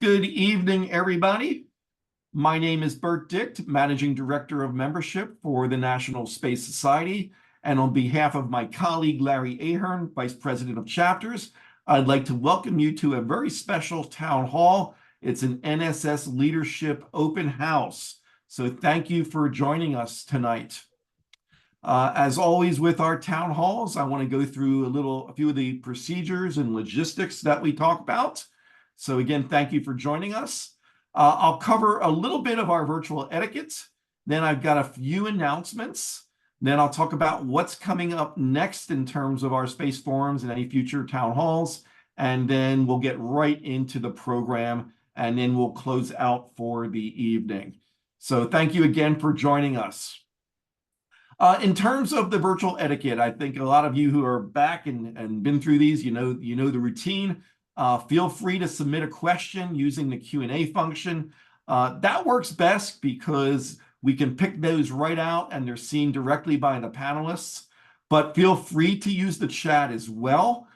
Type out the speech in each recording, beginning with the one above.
Good evening, everybody. My name is Bert Dicht, Managing Director of Membership for the National Space Society. And on behalf of my colleague, Larry Ahern, Vice President of Chapters, I'd like to welcome you to a very special town hall. It's an NSS Leadership Open House. So thank you for joining us tonight. As always with our town halls, I want to go through a few of the procedures and logistics that we talk about. So again, thank you for joining us. I'll cover a little bit of our virtual etiquette. Then I've got a few announcements. Then I'll talk about what's coming up next in terms of our space forums and any future town halls. And then we'll get right into the program, and then we'll close out for the evening. So thank you again for joining us. In terms of the virtual etiquette, I think a lot of you who are back and been through these, you know the routine. Feel free to submit a question using the Q&A function. That works best because we can pick those right out and they're seen directly by the panelists. But feel free to use the chat as well.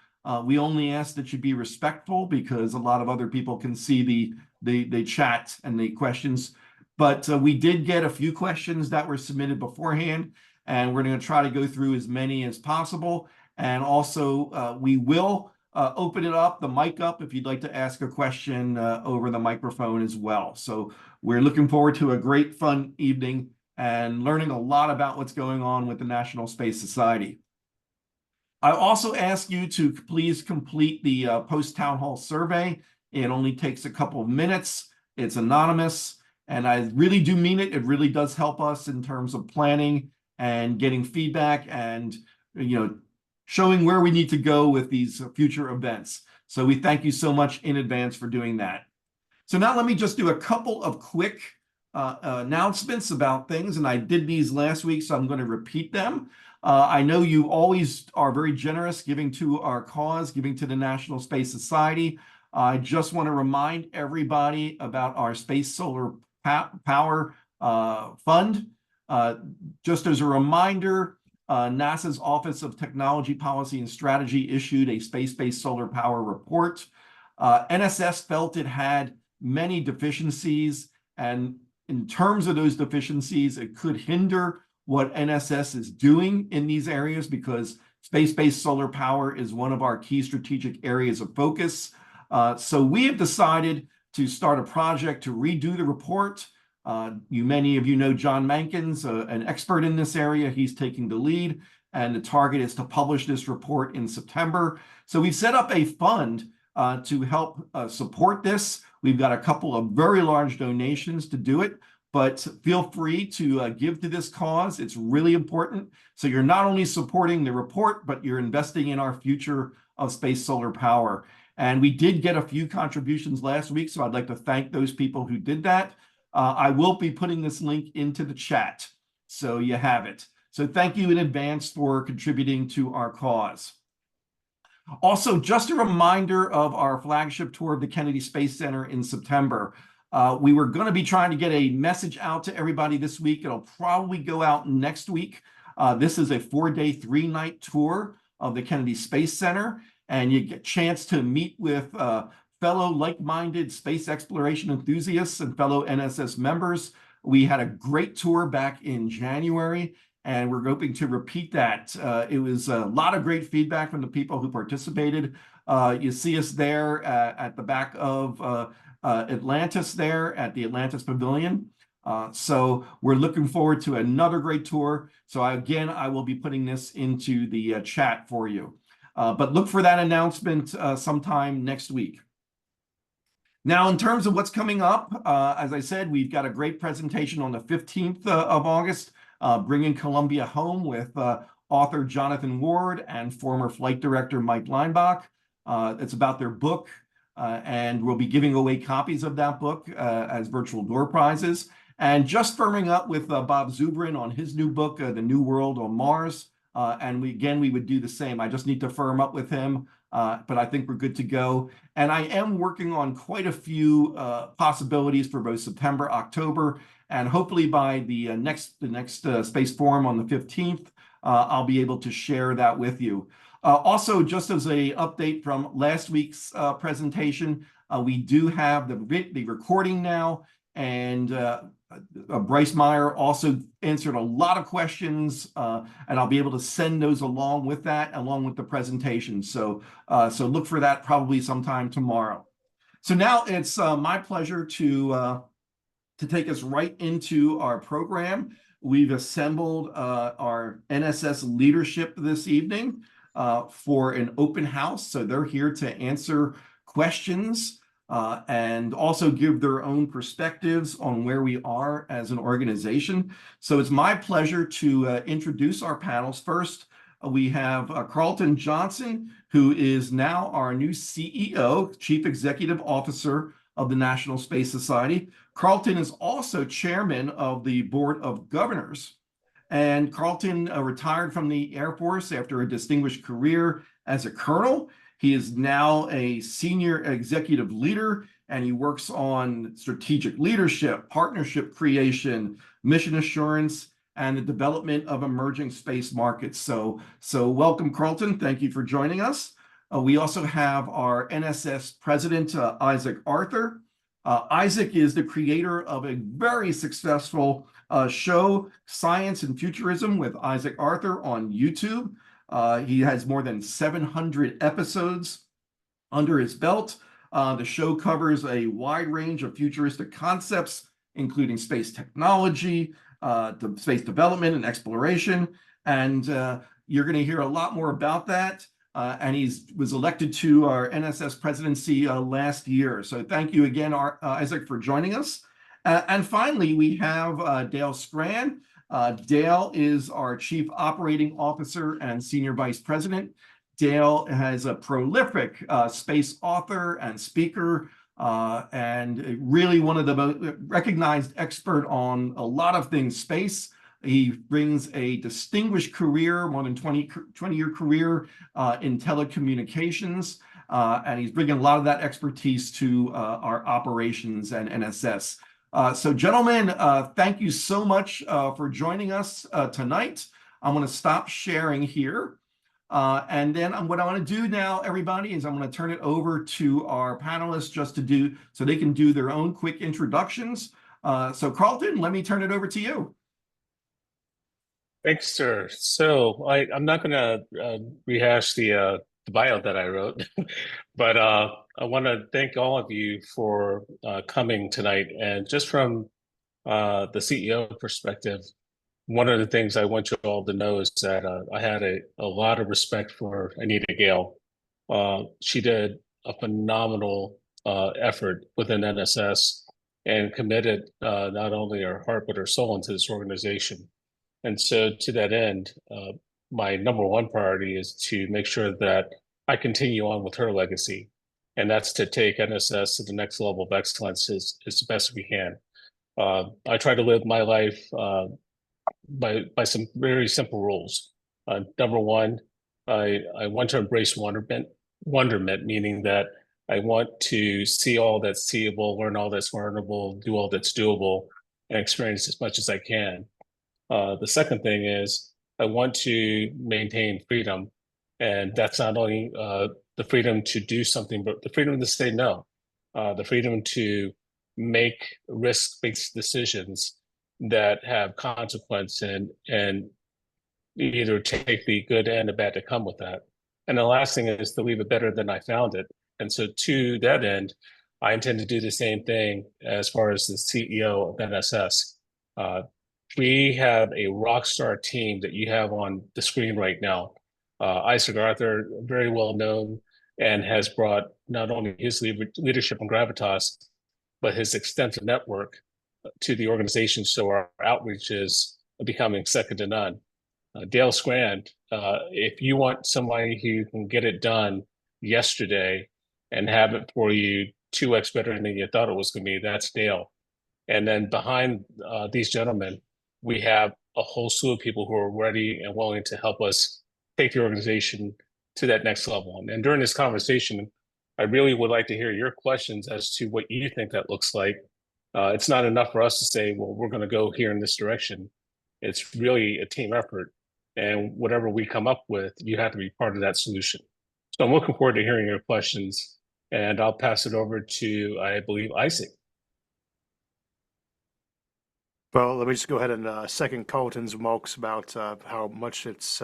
We only ask that you be respectful because a lot of other people can see the chat and the questions. But we did get a few questions that were submitted beforehand, and we're going to try to go through as many as possible. And also, we will open the mic up if you'd like to ask a question over the microphone as well. So we're looking forward to a great, fun evening and learning a lot about what's going on with the National Space Society. I also ask you to please complete the post-town hall survey. It only takes a couple of minutes. It's anonymous, and I really do mean it. It really does help us in terms of planning and getting feedback and, showing where we need to go with these future events. So we thank you so much in advance for doing that. So now let me just do a couple of quick announcements about things. And I did these last week, so I'm going to repeat them. I know you always are very generous giving to our cause, giving to the National Space Society. I just want to remind everybody about our Space Solar Power Fund. Just as a reminder, NASA's Office of Technology Policy and Strategy issued a space-based solar power report. NSS felt it had many deficiencies, and in terms of those deficiencies, it could hinder what NSS is doing in these areas because space-based solar power is one of our key strategic areas of focus. So we have decided to start a project to redo the report. Many of you know John Mankins, an expert in this area. He's taking the lead, and the target is to publish this report in September. So we've set up a fund to help support this. We've got a couple of very large donations to do it, but feel free to give to this cause. It's really important. So you're not only supporting the report, but you're investing in our future of space solar power. And we did get a few contributions last week, so I'd like to thank those people who did that. I will be putting this link into the chat, so you have it. So thank you in advance for contributing to our cause. Also, just a reminder of our flagship tour of the Kennedy Space Center in September. We were going to be trying to get a message out to everybody this week. It'll probably go out next week. This is a 4-day, 3-night tour of the Kennedy Space Center, and you get a chance to meet with fellow like-minded space exploration enthusiasts and fellow NSS members. We had a great tour back in January, and we're hoping to repeat that. It was a lot of great feedback from the people who participated. You see us there at the back of Atlantis there at the Atlantis Pavilion. So we're looking forward to another great tour. So I will be putting this into the chat for you. But look for that announcement sometime next week. Now, in terms of what's coming up, as I said, we've got a great presentation on the 15th of August, Bringing Columbia Home with author Jonathan Ward and former flight director Mike Leinbach. It's about their book, and we'll be giving away copies of that book as virtual door prizes. And just firming up with Bob Zubrin on his new book, The New World on Mars. And we would do the same. I just need to firm up with him. But I think we're good to go. And I am working on quite a few possibilities for both September, October, and hopefully by the next Space Forum on the 15th, I'll be able to share that with you. Also, just as a update from last week's presentation, we do have the recording now, and Bryce Meyer also answered a lot of questions, and I'll be able to send those along with that, along with the presentation. So look for that probably sometime tomorrow. So now it's my pleasure to take us right into our program. We've assembled our NSS leadership this evening for an open house. So they're here to answer questions and also give their own perspectives on where we are as an organization. So it's my pleasure to introduce our panels. First, we have Karlton Johnson, who is now our new CEO, Chief Executive Officer of the National Space Society. Karlton is also chairman of the Board of Governors. And Karlton retired from the Air Force after a distinguished career as a colonel. He is now a senior executive leader, and he works on strategic leadership, partnership creation, mission assurance, and the development of emerging space markets. So welcome, Karlton. Thank you for joining us. We also have our NSS President, Isaac Arthur. Isaac is the creator of a very successful show, Science and Futurism with Isaac Arthur on YouTube. He has more than 700 episodes under his belt. The show covers a wide range of futuristic concepts, including space technology, space development and exploration. And you're going to hear a lot more about that. And he was elected to our NSS presidency last year. So thank you again, Isaac, for joining us. And finally, we have Dale Skran. Dale is our Chief Operating Officer and Senior Vice President. Dale has a prolific space author and speaker, and really one of the most recognized expert on a lot of things space. He brings a distinguished career, more than 20-year career in telecommunications, and he's bringing a lot of that expertise to our operations and NSS. So gentlemen, thank you so much for joining us tonight. I'm going to stop sharing here. And then what I want to do now, everybody, is I'm going to turn it over to our panelists just to do, so they can do their own quick introductions. So Karlton, let me turn it over to you. Thanks, sir. So I'm not going to rehash the bio that I wrote, but I want to thank all of you for coming tonight. And just from the CEO perspective, one of the things I want you all to know is that I had a lot of respect for Anita Gale. She did a phenomenal effort within NSS and committed not only her heart, but her soul into this organization. And so to that end, my number one priority is to make sure that I continue on with her legacy. And that's to take NSS to the next level of excellence as best we can. I try to live my life by some very simple rules. Number one, I want to embrace wonderment, meaning that I want to see all that's seeable, learn all that's learnable, do all that's doable, and experience as much as I can. The second thing is I want to maintain freedom. And that's not only the freedom to do something, but the freedom to say no, the freedom to make risk-based decisions that have consequence and either take the good and the bad to come with that. And the last thing is to leave it better than I found it. And so to that end, I intend to do the same thing as far as the CEO of NSS. We have a rock star team that you have on the screen right now. Isaac Arthur, very well known, and has brought not only his leadership and gravitas, but his extensive network to the organization. So our outreach is becoming second to none. Dale Skran, if you want somebody who can get it done yesterday and have it for you 2x better than you thought it was going to be, that's Dale. And then behind these gentlemen, we have a whole slew of people who are ready and willing to help us take the organization to that next level. And during this conversation, I really would like to hear your questions as to what you think that looks like. It's not enough for us to say, well, we're going to go here in this direction. It's really a team effort. And whatever we come up with, you have to be part of that solution. So I'm looking forward to hearing your questions, and I'll pass it over to, I believe, Isaac. Well, let me just go ahead and second Carlton's remarks about how much it's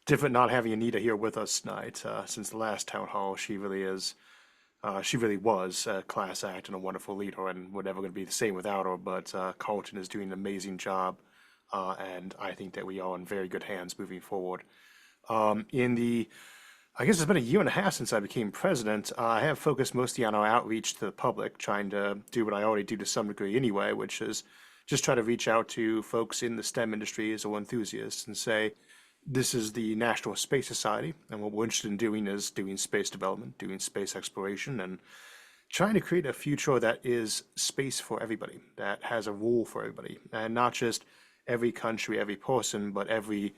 different not having Anita here with us tonight. Since the last town hall, she really was a class act and a wonderful leader, and we're never going to be the same without her. But Carlton is doing an amazing job, and I think that we are in very good hands moving forward. I guess it's been a year and a half since I became president. I have focused mostly on our outreach to the public, trying to do what I already do to some degree anyway, which is just try to reach out to folks in the STEM industries or enthusiasts and say, this is the National Space Society, and what we're interested in doing is doing space development, doing space exploration, and trying to create a future that is space for everybody, that has a role for everybody, and not just every country, every person, but every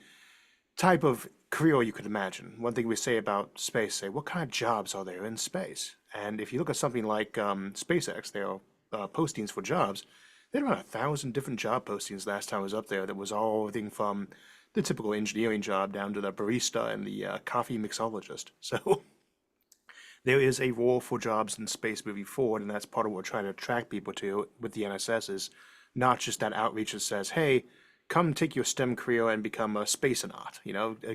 type of career you could imagine. One thing we say about space, say, what kind of jobs are there in space? And if you look at something like SpaceX, there are postings for jobs. There are around 1,000 different job postings last time I was up there. That was all everything from the typical engineering job down to the barista and the coffee mixologist. So there is a role for jobs in space moving forward, and that's part of what we're trying to attract people to with the NSS is not just that outreach that says, hey, come take your STEM career and become a spaceonaut,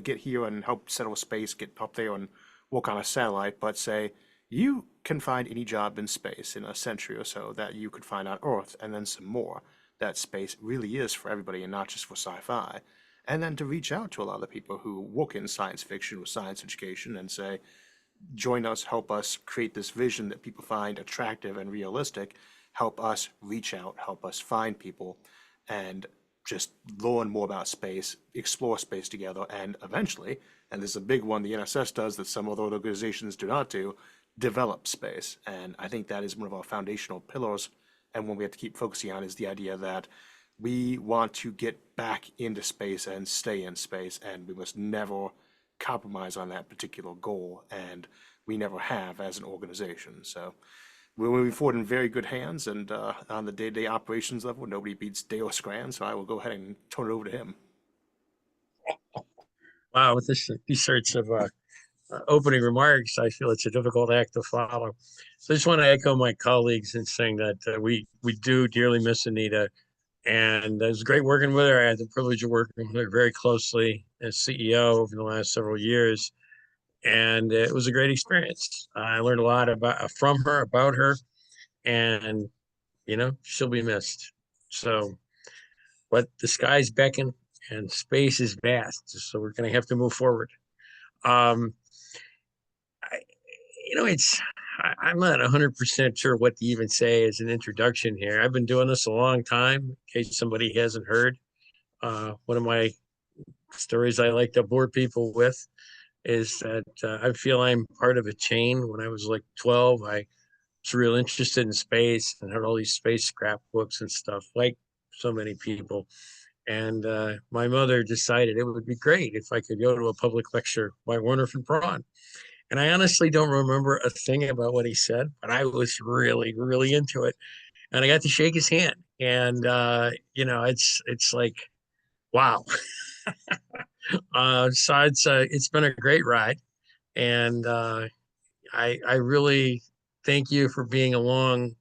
get here and help settle space, get up there and work on a satellite, but say, you can find any job in space in a century or so that you could find on Earth, and then some more. That space really is for everybody and not just for sci-fi. And then to reach out to a lot of people who work in science fiction or science education and say, join us, help us create this vision that people find attractive and realistic, help us reach out, help us find people, and just learn more about space, explore space together, and eventually, and this is a big one the NSS does that some other organizations do not do, develop space. And I think that is one of our foundational pillars, and one we have to keep focusing on is the idea that we want to get back into space and stay in space, and we must never compromise on that particular goal, and we never have as an organization. So we're moving forward in very good hands, and on the day-to-day operations level, nobody beats Dale Skran, so I will go ahead and turn it over to him. Wow, with these sorts of opening remarks, I feel it's a difficult act to follow. So I just want to echo my colleagues in saying that we do dearly miss Anita, and it was great working with her. I had the privilege of working with her very closely as CEO over the last several years, and it was a great experience. I learned a lot from her, about her, and she'll be missed. So, but the sky's beckon and space is vast, so we're going to have to move forward. I'm not 100% sure what to even say as an introduction here. I've been doing this a long time, in case somebody hasn't heard. One of my stories I like to bore people with is that I feel I'm part of a chain. When I was like 12, I was real interested in space and had all these space scrapbooks and stuff, like so many people. And my mother decided it would be great if I could go to a public lecture by Werner von Braun. And I honestly don't remember a thing about what he said, but I was really, really into it. And I got to shake his hand. And, it's like, wow. So it's been a great ride. And I really thank you for being along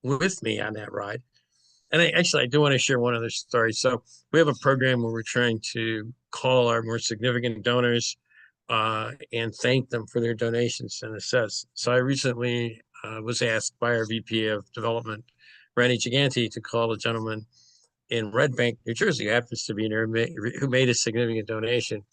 with me on that ride. And I do want to share one other story. So we have a program where we're trying to call our more significant donors and thank them for their donations to NSS. So I recently was asked by our VP of Development, Randy Giganti, to call a gentleman in Red Bank, New Jersey, who happens to be near me, who made a significant donation.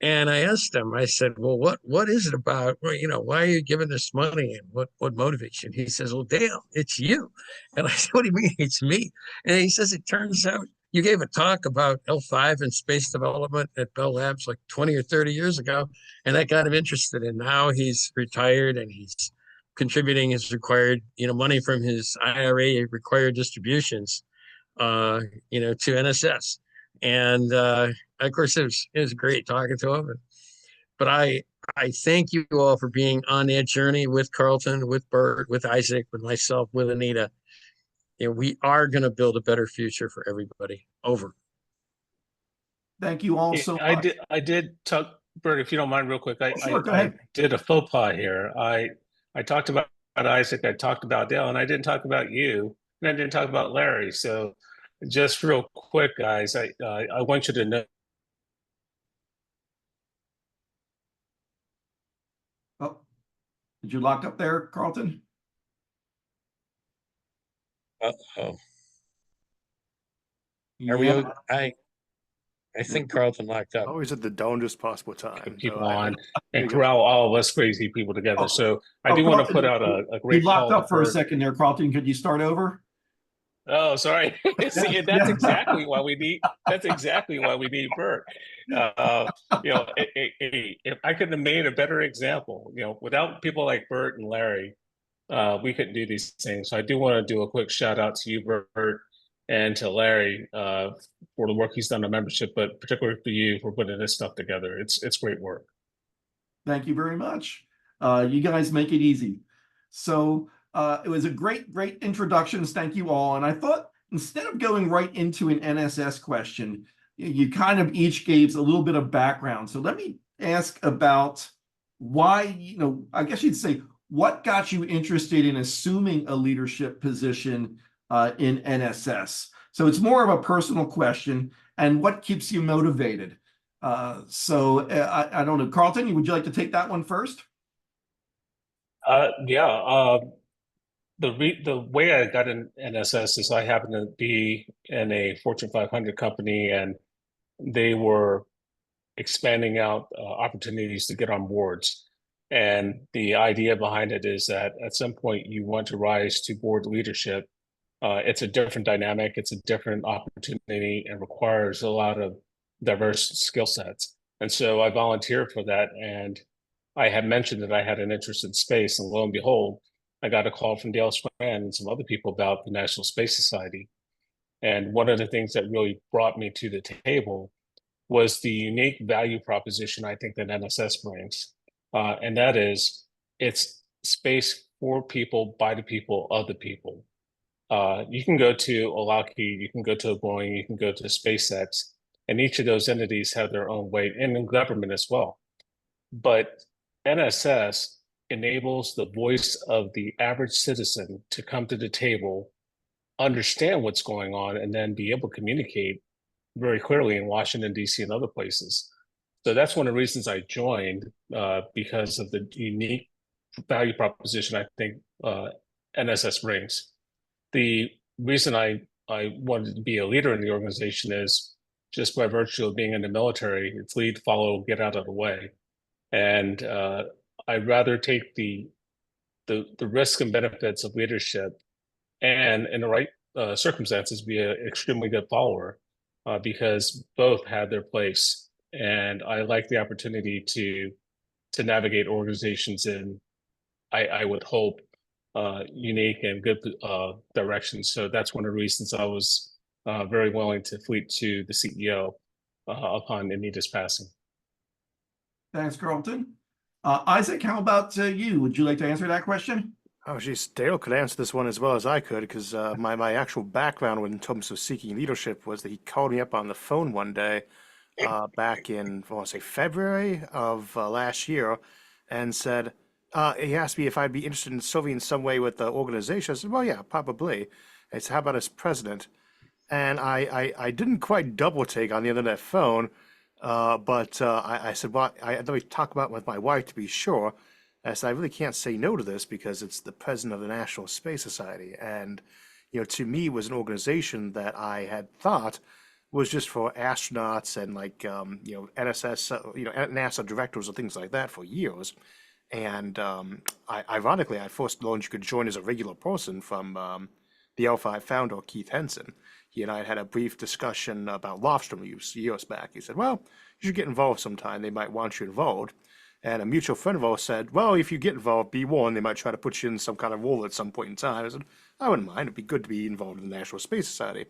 And I asked him, I said, well, what is it about? Well, why are you giving this money and what motivates you? And he says, well, Dale, it's you. And I said, what do you mean it's me? And he says, it turns out you gave a talk about L5 and space development at Bell Labs like 20 or 30 years ago. And that got him interested. And now he's retired and he's contributing his required, money from his IRA required distributions, to NSS. And of course, it was great talking to him. But I thank you all for being on that journey with Karlton, with Bert, with Isaac, with myself, with Anita. We are going to build a better future for everybody. Over. Thank you all Yeah, so much. I did talk, Bert, if you don't mind real quick, Oh, sure, go I ahead. did a faux pas here. I talked about Isaac, I talked about Dale, and I didn't talk about you, and I didn't talk about Larry. So just real quick, guys, I want you to know. Oh, did you lock up there, Karlton? Uh-oh. Are we? Yeah. I think Karlton locked up. Always at the darndest possible time. People So on there and you go. corral all of us crazy people together. Oh, So I oh, do want to put Karlton, out a you great locked call to up for a Bert. second there, Karlton. Could you start over? Oh, sorry. See, that's Yeah. exactly why we need. That's exactly why we need Bert. If I couldn't have made a better example, without people like Bert and Larry, we couldn't do these things. So I do want to do a quick shout out to you, Bert, and to Larry for the work he's done on membership, but particularly for you for putting this stuff together. It's great work. Thank you very much. You guys make it easy. So it was a great introductions. Thank you all. And I thought instead of going right into an NSS question, you kind of each gave a little bit of background. So let me ask about why, I guess you'd say, what got you interested in assuming a leadership position in NSS? So it's more of a personal question, and what keeps you motivated? I don't know, Karlton, would you like to take that one first? Yeah. The way I got in NSS is I happened to be in a Fortune 500 company, and they were expanding out opportunities to get on boards. And the idea behind it is that at some point you want to rise to board leadership. It's a different dynamic, it's a different opportunity, and requires a lot of diverse skill sets. And so I volunteered for that, and I had mentioned that I had an interest in space, and lo and behold, I got a call from Dale Skran and some other people about the National Space Society. And one of the things that really brought me to the table was the unique value proposition I think that NSS brings. And that is, it's space for people, by the people, of the people. You can go to a Lockheed, you can go to a Boeing, you can go to SpaceX, and each of those entities have their own weight, and in government as well. But NSS enables the voice of the average citizen to come to the table, understand what's going on, and then be able to communicate very clearly in Washington, D.C. and other places. So that's one of the reasons I joined, because of the unique value proposition I think NSS brings. The reason I wanted to be a leader in the organization is just by virtue of being in the military, it's lead, follow, get out of the way. And I'd rather take the risk and benefits of leadership and in the right circumstances be an extremely good follower, because both had their place. And I like the opportunity to navigate organizations in, I would hope, unique and good directions. So that's one of the reasons I was very willing to fleet to the CEO upon Anita's passing. Thanks, Karlton. Isaac, how about you? Would you like to answer that question? Oh, geez, Dale could answer this one as well as I could, because my actual background in terms of seeking leadership was that he called me up on the phone one day back in, I want to say, February of last year, and said, he asked me if I'd be interested in serving in some way with the organization. I said, well, yeah, probably. He said, how about as president? And I didn't quite double take on the end of that phone, but I said, well, let me talk about it with my wife to be sure. I said, I really can't say no to this because it's the president of the National Space Society. And, to me, it was an organization that I had thought was just for astronauts and like, NSS, NASA directors and things like that for years. And ironically, I first learned you could join as a regular person from the L5 founder, Keith Henson. He and I had a brief discussion about Lofstrom use years back. He said, well, you should get involved sometime. They might want you involved. And a mutual friend of ours said, well, if you get involved, be warned, they might try to put you in some kind of role at some point in time. I said, I wouldn't mind. It'd be good to be involved in the National Space Society.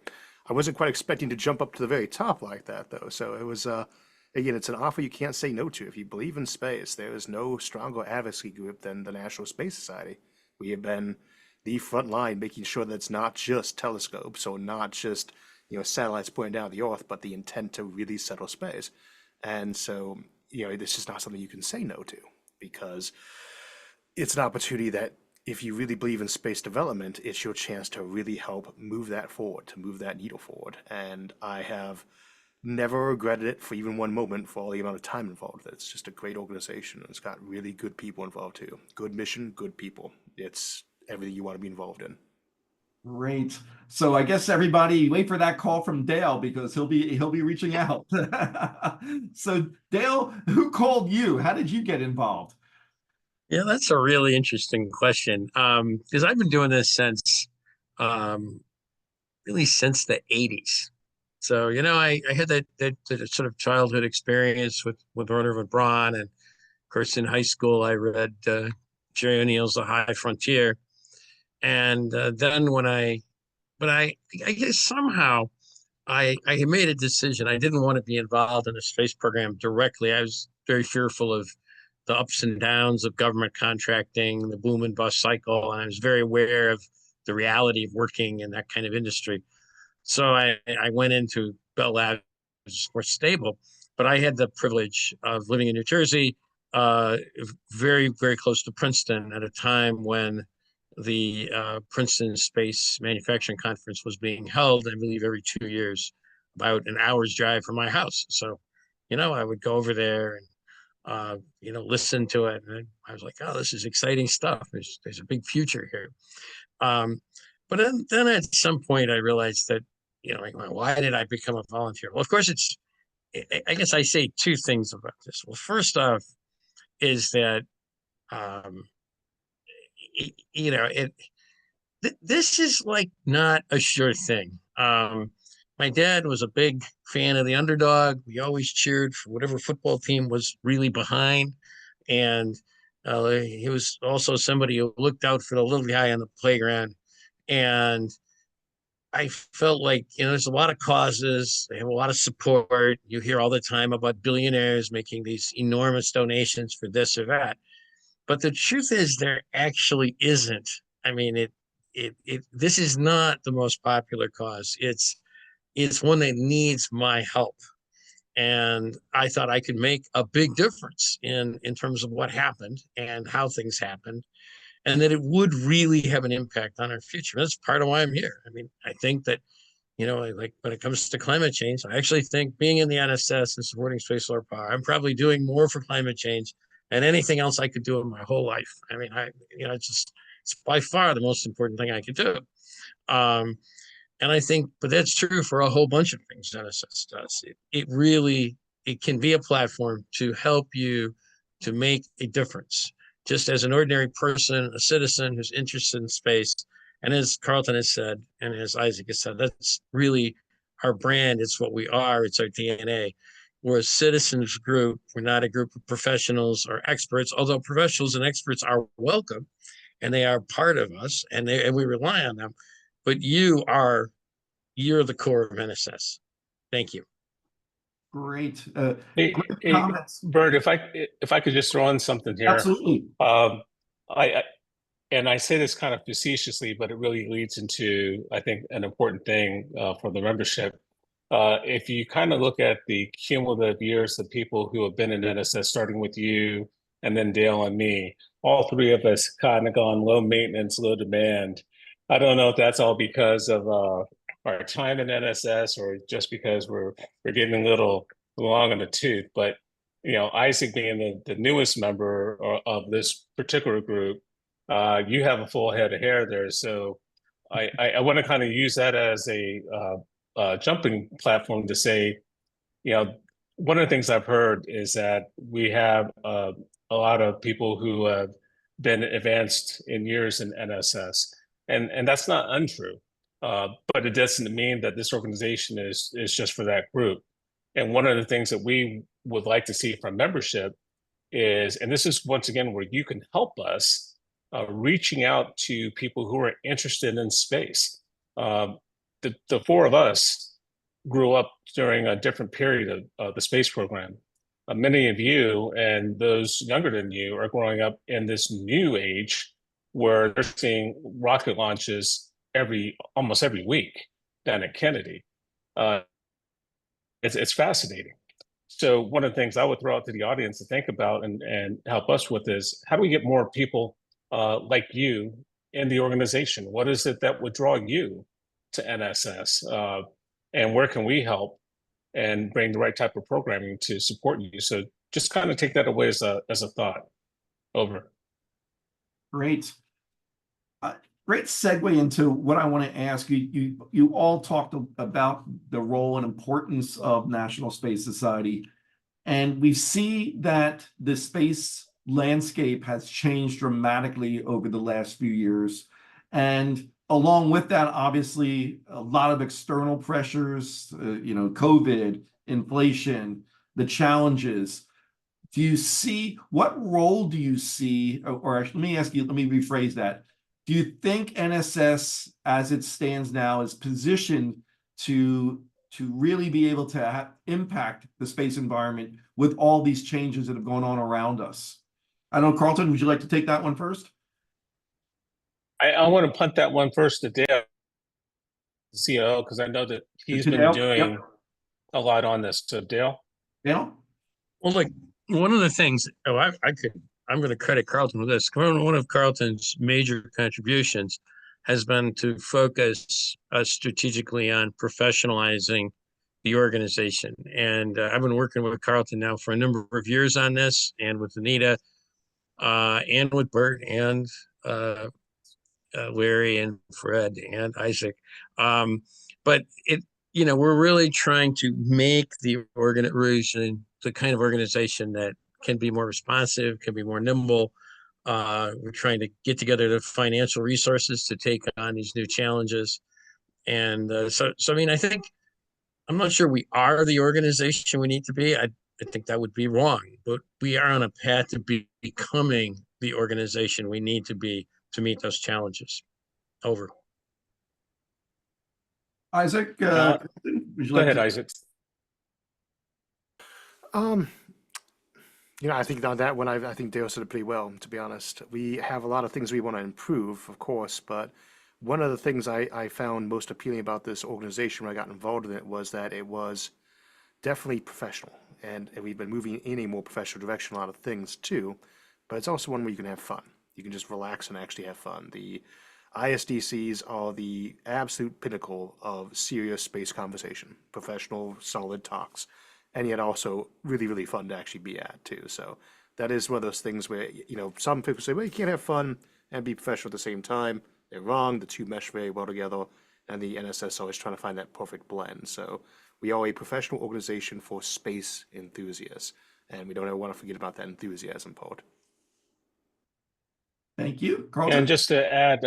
I wasn't quite expecting to jump up to the very top like that, though. So it was, again, it's an offer you can't say no to. If you believe in space, there is no stronger advocacy group than the National Space Society. We have been the front line making sure that it's not just telescopes or not just satellites pointing down at the Earth, but the intent to really settle space. And so, this is not something you can say no to, because it's an opportunity that if you really believe in space development, it's your chance to really help move that forward, to move that needle forward. And I have never regretted it for even one moment for all the amount of time involved. It's just a great organization, and it's got really good people involved too. Good mission, good people. It's everything you want to be involved in. Great. So I guess everybody wait for that call from Dale, because he'll be reaching out. So Dale, who called you? How did you get involved? Yeah, that's a really interesting question. Because I've been doing this really since the 80s. So, I had that sort of childhood experience with Werner von Braun. And of course, in high school, I read Jerry O'Neill's The High Frontier. And then but I guess somehow I had made a decision. I didn't want to be involved in the space program directly. I was very fearful of the ups and downs of government contracting, the boom and bust cycle, and I was very aware of the reality of working in that kind of industry. So I went into Bell Labs, more stable, but I had the privilege of living in New Jersey, very, very close to Princeton at a time when the Princeton Space Manufacturing Conference was being held, I believe, every 2 years, about an hour's drive from my house. So, I would go over there and listen to it. And I was like, oh, this is exciting stuff. There's a big future here. But then at some point I realized that, why did I become a volunteer? Well, of course, I guess I say two things about this. Well, first off is that, this is like not a sure thing. My dad was a big fan of the underdog. We always cheered for whatever football team was really behind. And he was also somebody who looked out for the little guy on the playground. And I felt like, there's a lot of causes. They have a lot of support. You hear all the time about billionaires making these enormous donations for this or that. But the truth is, there actually isn't. I mean, this is not the most popular cause. It's one that needs my help. And I thought I could make a big difference in terms of what happened and how things happened, and that it would really have an impact on our future. That's part of why I'm here. I mean, I think that, like when it comes to climate change, I actually think being in the NSS and supporting space solar power, I'm probably doing more for climate change than anything else I could do in my whole life. I mean, it's by far the most important thing I could do. And I think, but that's true for a whole bunch of things NSS does. It can be a platform to help you to make a difference, just as an ordinary person, a citizen who's interested in space. And as Karlton has said, and as Isaac has said, that's really our brand. It's what we are. It's our DNA. We're a citizens group. We're not a group of professionals or experts, although professionals and experts are welcome and they are part of us and we rely on them. But you're the core of NSS. Thank you. Great. Hey, Great comments. Bert, if I could just throw in something here. Absolutely. I say this kind of facetiously, but it really leads into, I think, an important thing for the membership. If you kind of look at the cumulative years of people who have been in NSS, starting with you and then Dale and me, all three of us kind of gone low maintenance, low demand. I don't know if that's all because of our time in NSS or just because we're getting a little long in the tooth. But Isaac being the newest member of this particular group, you have a full head of hair there. So I want to kind of use that as a jumping platform to say, one of the things I've heard is that we have a lot of people who have been advanced in years in NSS, and that's not untrue. But it doesn't mean that this organization is just for that group. And one of the things that we would like to see from membership is, and this is once again where you can help us, reaching out to people who are interested in space. The four of us grew up during a different period of the space program. Many of you and those younger than you are growing up in this new age where they're seeing rocket launches almost every week down at Kennedy. Uh, it's fascinating. So one of the things I would throw out to the audience to think about and help us with is how do we get more people like you in the organization? What is it that would draw you to NSS? And where can we help and bring the right type of programming to support you? So just kind of take that away as a thought. Over. Great. Great segue into what I want to ask you. You all talked about the role and importance of National Space Society, and we see that the space landscape has changed dramatically over the last few years. And along with that, obviously, a lot of external pressures, COVID, inflation, the challenges. What role do you see, or let me ask you, let me rephrase that. Do you think NSS, as it stands now, is positioned to really be able to impact the space environment with all these changes that have gone on around us? I don't know, Karlton, would you like to take that one first? I want to punt that one first to Dale, COO, because I know that he's been Dale? doing Yep. a lot on this. So Dale? Dale? Well, like one of the things, I'm going to credit Karlton with this. One of Karlton's major contributions has been to focus strategically on professionalizing the organization. And I've been working with Karlton now for a number of years on this, and with Anita, and with Bert, and Larry, and Fred, and Isaac. But we're really trying to make the organization the kind of organization that can be more responsive, can be more nimble. We're trying to get together the financial resources to take on these new challenges. And so I mean, I think, I'm not sure we are the organization we need to be. I think that would be wrong, but we are on a path to becoming the organization we need to be to meet those challenges. Over. Isaac, would you Go like ahead, to? Isaac. I think on that one, I think Dale said it pretty well, to be honest. We have a lot of things we want to improve, of course, but one of the things I found most appealing about this organization when I got involved in it was that it was definitely professional, and we've been moving in a more professional direction, a lot of things too, but it's also one where you can have fun. You can just relax and actually have fun. The ISDCs are the absolute pinnacle of serious space conversation, professional, solid talks, and yet also really, really fun to actually be at too. So that is one of those things where, some people say, well, you can't have fun and be professional at the same time. They're wrong. The two mesh very well together, and the NSS is always trying to find that perfect blend. So we are a professional organization for space enthusiasts, and we don't ever want to forget about that enthusiasm part. Thank you, Karlton. And just to add,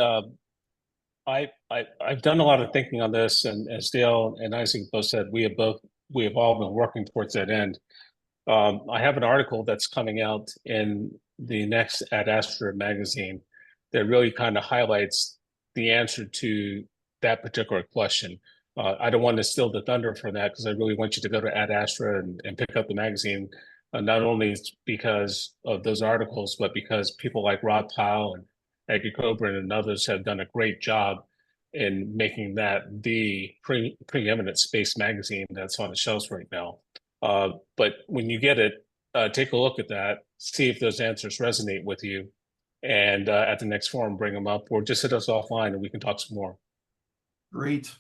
I've done a lot of thinking on this, and as Dale and Isaac both said, we have all been working towards that end. I have an article that's coming out in the next Ad Astra magazine that really kind of highlights the answer to that particular question. I don't want to steal the thunder from that because I really want you to go to Ad Astra and pick up the magazine, not only because of those articles, but because people like Rob Powell and Edgar Coburn and others have done a great job in making that the preeminent space magazine that's on the shelves right now. But when you get it, take a look at that, see if those answers resonate with you, and at the next forum, bring them up, or just hit us offline and we can talk some more. Great.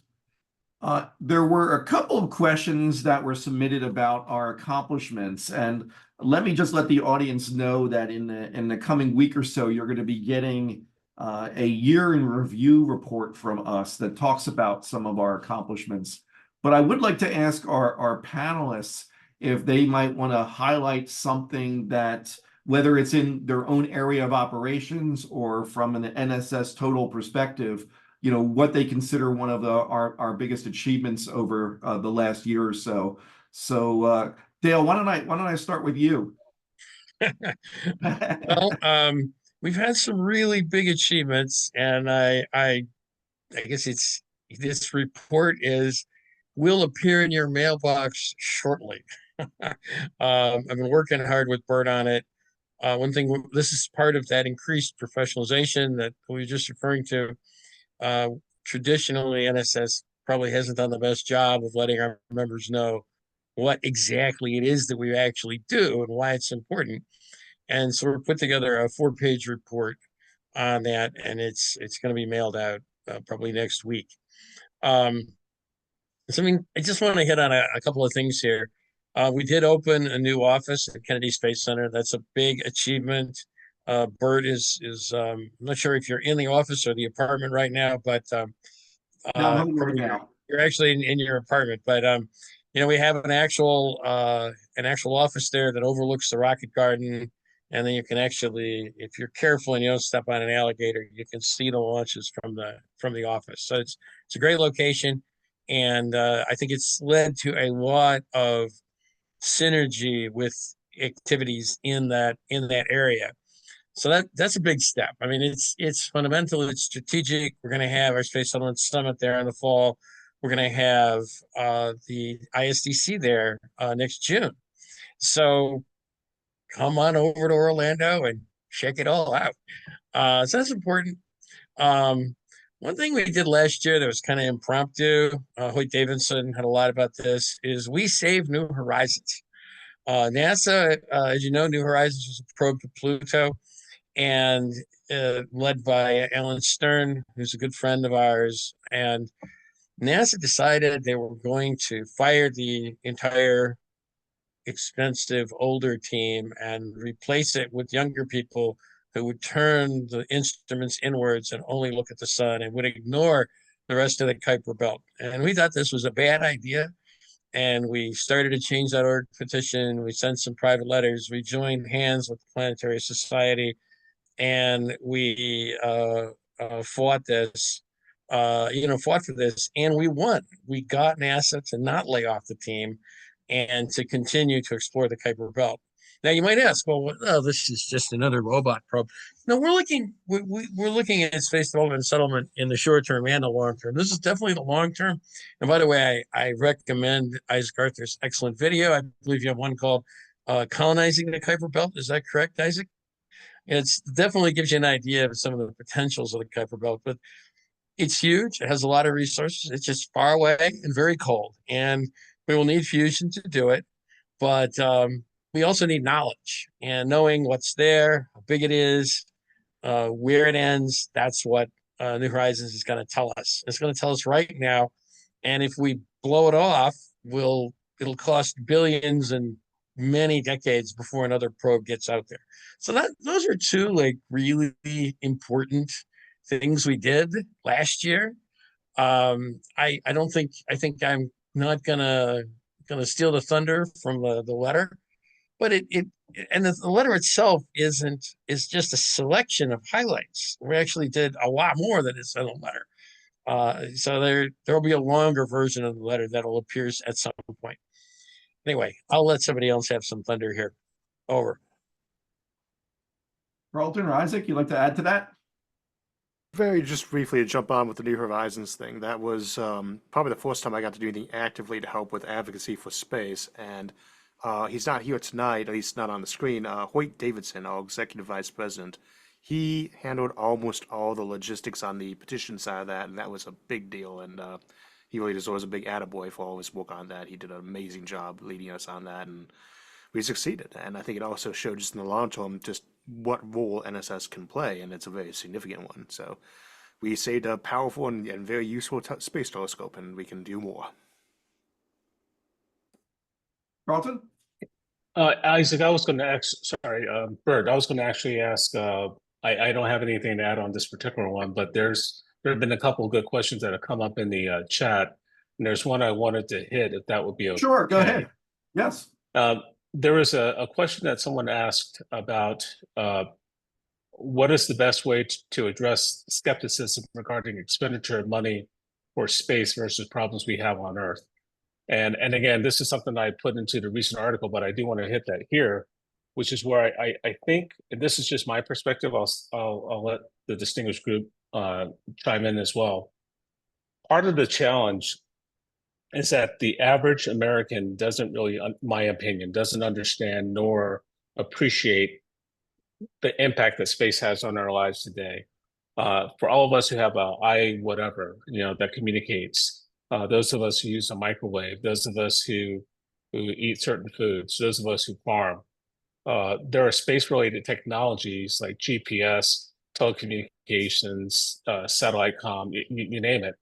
There were a couple of questions that were submitted about our accomplishments, and let me just let the audience know that in the coming week or so, you're going to be getting a year in review report from us that talks about some of our accomplishments. But I would like to ask our panelists if they might want to highlight something that, whether it's in their own area of operations or from an NSS total perspective, what they consider one of our biggest achievements over the last year or so. So, Dale, why don't I start with you? Well, we've had some really big achievements, and I guess this report will appear in your mailbox shortly. I've been working hard with Bert on it. One thing, this is part of that increased professionalization that we were just referring to. Traditionally, NSS probably hasn't done the best job of letting our members know what exactly it is that we actually do and why it's important. And so we're put together a 4-page report on that, and it's going to be mailed out probably next week. So, I mean, I just want to hit on a couple of things here. We did open a new office at Kennedy Space Center. That's a big achievement. Bert I'm not sure if you're in the office or the apartment right now, but No, I'm home right probably now. you're actually in your apartment. But we have an actual office there that overlooks the rocket garden, and then you can actually, if you're careful and you don't step on an alligator, you can see the launches from the office. So it's a great location. And I think it's led to a lot of synergy with activities in that area. So that's a big step. I mean, it's fundamental, it's strategic. We're going to have our Space Settlement Summit there in the fall. We're going to have the ISDC there next June. So come on over to Orlando and check it all out. So that's important. One thing we did last year that was kind of impromptu, Hoyt Davidson had a lot about this, is we saved New Horizons. NASA, as you know, New Horizons was a probe to Pluto, and led by Alan Stern, who's a good friend of ours. And NASA decided they were going to fire the entire expensive older team and replace it with younger people who would turn the instruments inwards and only look at the sun and would ignore the rest of the Kuiper belt. And we thought this was a bad idea. And we started to change that org petition. We sent some private letters. We joined hands with the Planetary Society, and we fought for this, and we won. We got NASA to not lay off the team and to continue to explore the Kuiper belt. Now you might ask, well, this is just another robot probe. No, we're looking at space development and settlement in the short term and the long term. This is definitely the long term. And by the way, I recommend Isaac Arthur's excellent video. I believe you have one called "Colonizing the Kuiper Belt." Is that correct, Isaac? It definitely gives you an idea of some of the potentials of the Kuiper Belt, but it's huge. It has a lot of resources. It's just far away and very cold, and we will need fusion to do it. But we also need knowledge and knowing what's there, how big it is, where it ends. That's what New Horizons is going to tell us. It's going to tell us right now. And if we blow it off, it'll cost billions and many decades before another probe gets out there. So those are two really important things we did last year. I think I'm not gonna steal the thunder from the letter, but the letter itself is just a selection of highlights. We actually did a lot more than is in the letter. So there'll be a longer version of the letter that'll appear at some point. Anyway, I'll let somebody else have some thunder here. Over. Karlton or Isaac, you'd like to add to that? Very just briefly to jump on with the New Horizons thing. That was probably the first time I got to do anything actively to help with advocacy for space. And he's not here tonight, at least not on the screen. Hoyt Davidson, our executive vice president, he handled almost all the logistics on the petition side of that, and that was a big deal. And he really deserves a big attaboy for all his work on that. He did an amazing job leading us on that, and we succeeded. And I think it also showed just in the long term just what role NSS can play, and it's a very significant one. So we saved a powerful and very useful space telescope, and we can do more. Karlton? Isaac, I was going to ask, sorry, Bert, I was going to actually ask, I don't have anything to add on this particular one, but there have been a couple of good questions that have come up in the chat, and there's one I wanted to hit, if that would be okay. Sure, go ahead. Yes. There was a question that someone asked about what is the best way to address skepticism regarding expenditure of money for space versus problems we have on Earth. And again, this is something I put into the recent article, but I do want to hit that here, which is where I think, and this is just my perspective, I'll let the distinguished group chime in as well. Part of the challenge is that the average American doesn't really, my opinion, doesn't understand nor appreciate the impact that space has on our lives today. For all of us who have a whatever, that communicates, those of us who use a microwave, those of us who eat certain foods, those of us who farm. There are space-related technologies like GPS, telecommunications, satellite you name it,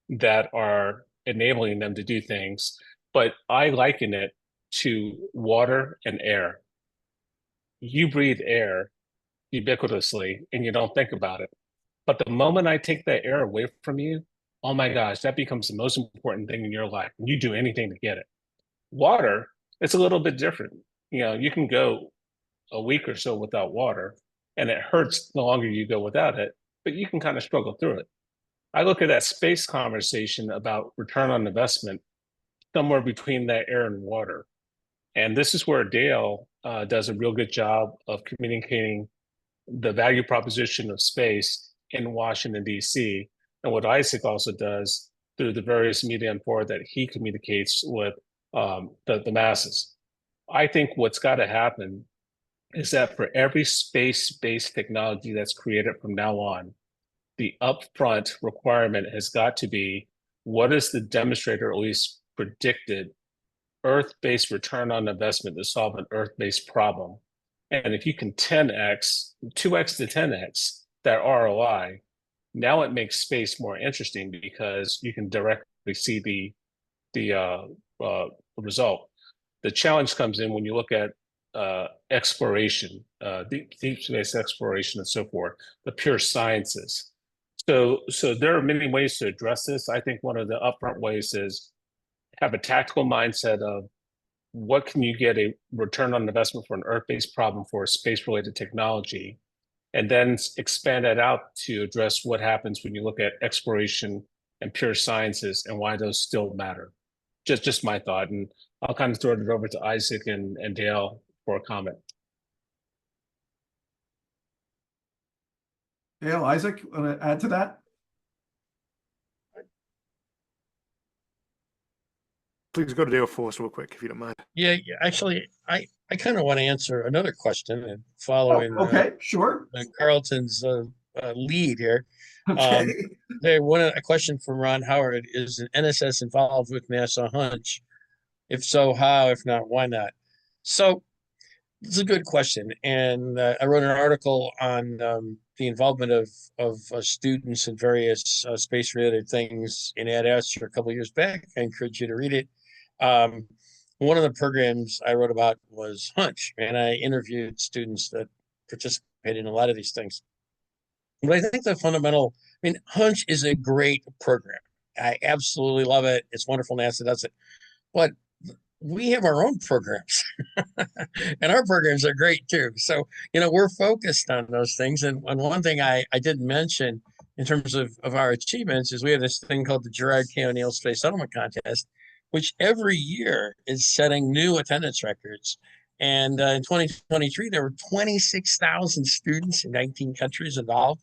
that are enabling them to do things. But I liken it to water and air. You breathe air ubiquitously and you don't think about it. But the moment I take that air away from you, oh my gosh, that becomes the most important thing in your life. You do anything to get it. Water, it's a little bit different. You know, you can go a week or so without water, and it hurts the longer you go without it, but you can kind of struggle through it. I look at that space conversation about return on investment somewhere between that air and water. And this is where Dale does a real good job of communicating the value proposition of space in Washington, D.C., and what Isaac also does through the various media and forward that he communicates with the masses. I think what's got to happen is that for every space-based technology that's created from now on, the upfront requirement has got to be, what is the demonstrator, or at least predicted, Earth-based return on investment to solve an Earth-based problem? And if you can 10x, 2x to 10x that ROI, now it makes space more interesting because you can directly see the result. The challenge comes in when you look at exploration, deep space exploration and so forth, the pure sciences. So there are many ways to address this. I think one of the upfront ways is have a tactical mindset of what can you get a return on investment for an Earth-based problem for a space-related technology, and then expand that out to address what happens when you look at exploration and pure sciences and why those still matter. Just my thought, and I'll kind of throw it over to Isaac and Dale for a comment. Dale, Isaac, want to add to that? Please go to Dale first real quick, if you don't mind. Yeah, actually, I kind of want to answer another question and following Okay, sure. Karlton's lead here. Okay. A question from Ron Howard: is NSS involved with NASA Hunch? If so, how? If not, why not? So it's a good question, and I wrote an article on the involvement of students in various space-related things in Ad Astra a couple of years back. I encourage you to read it. One of the programs I wrote about was Hunch, and I interviewed students that participated in a lot of these things. But I think the fundamental, Hunch is a great program. I absolutely love it. It's wonderful NASA does it. But we have our own programs and our programs are great too. So, we're focused on those things. And one thing I didn't mention in terms of our achievements is we have this thing called the Gerard K. O'Neill Space Settlement Contest, which every year is setting new attendance records. And in 2023, there were 26,000 students in 19 countries involved.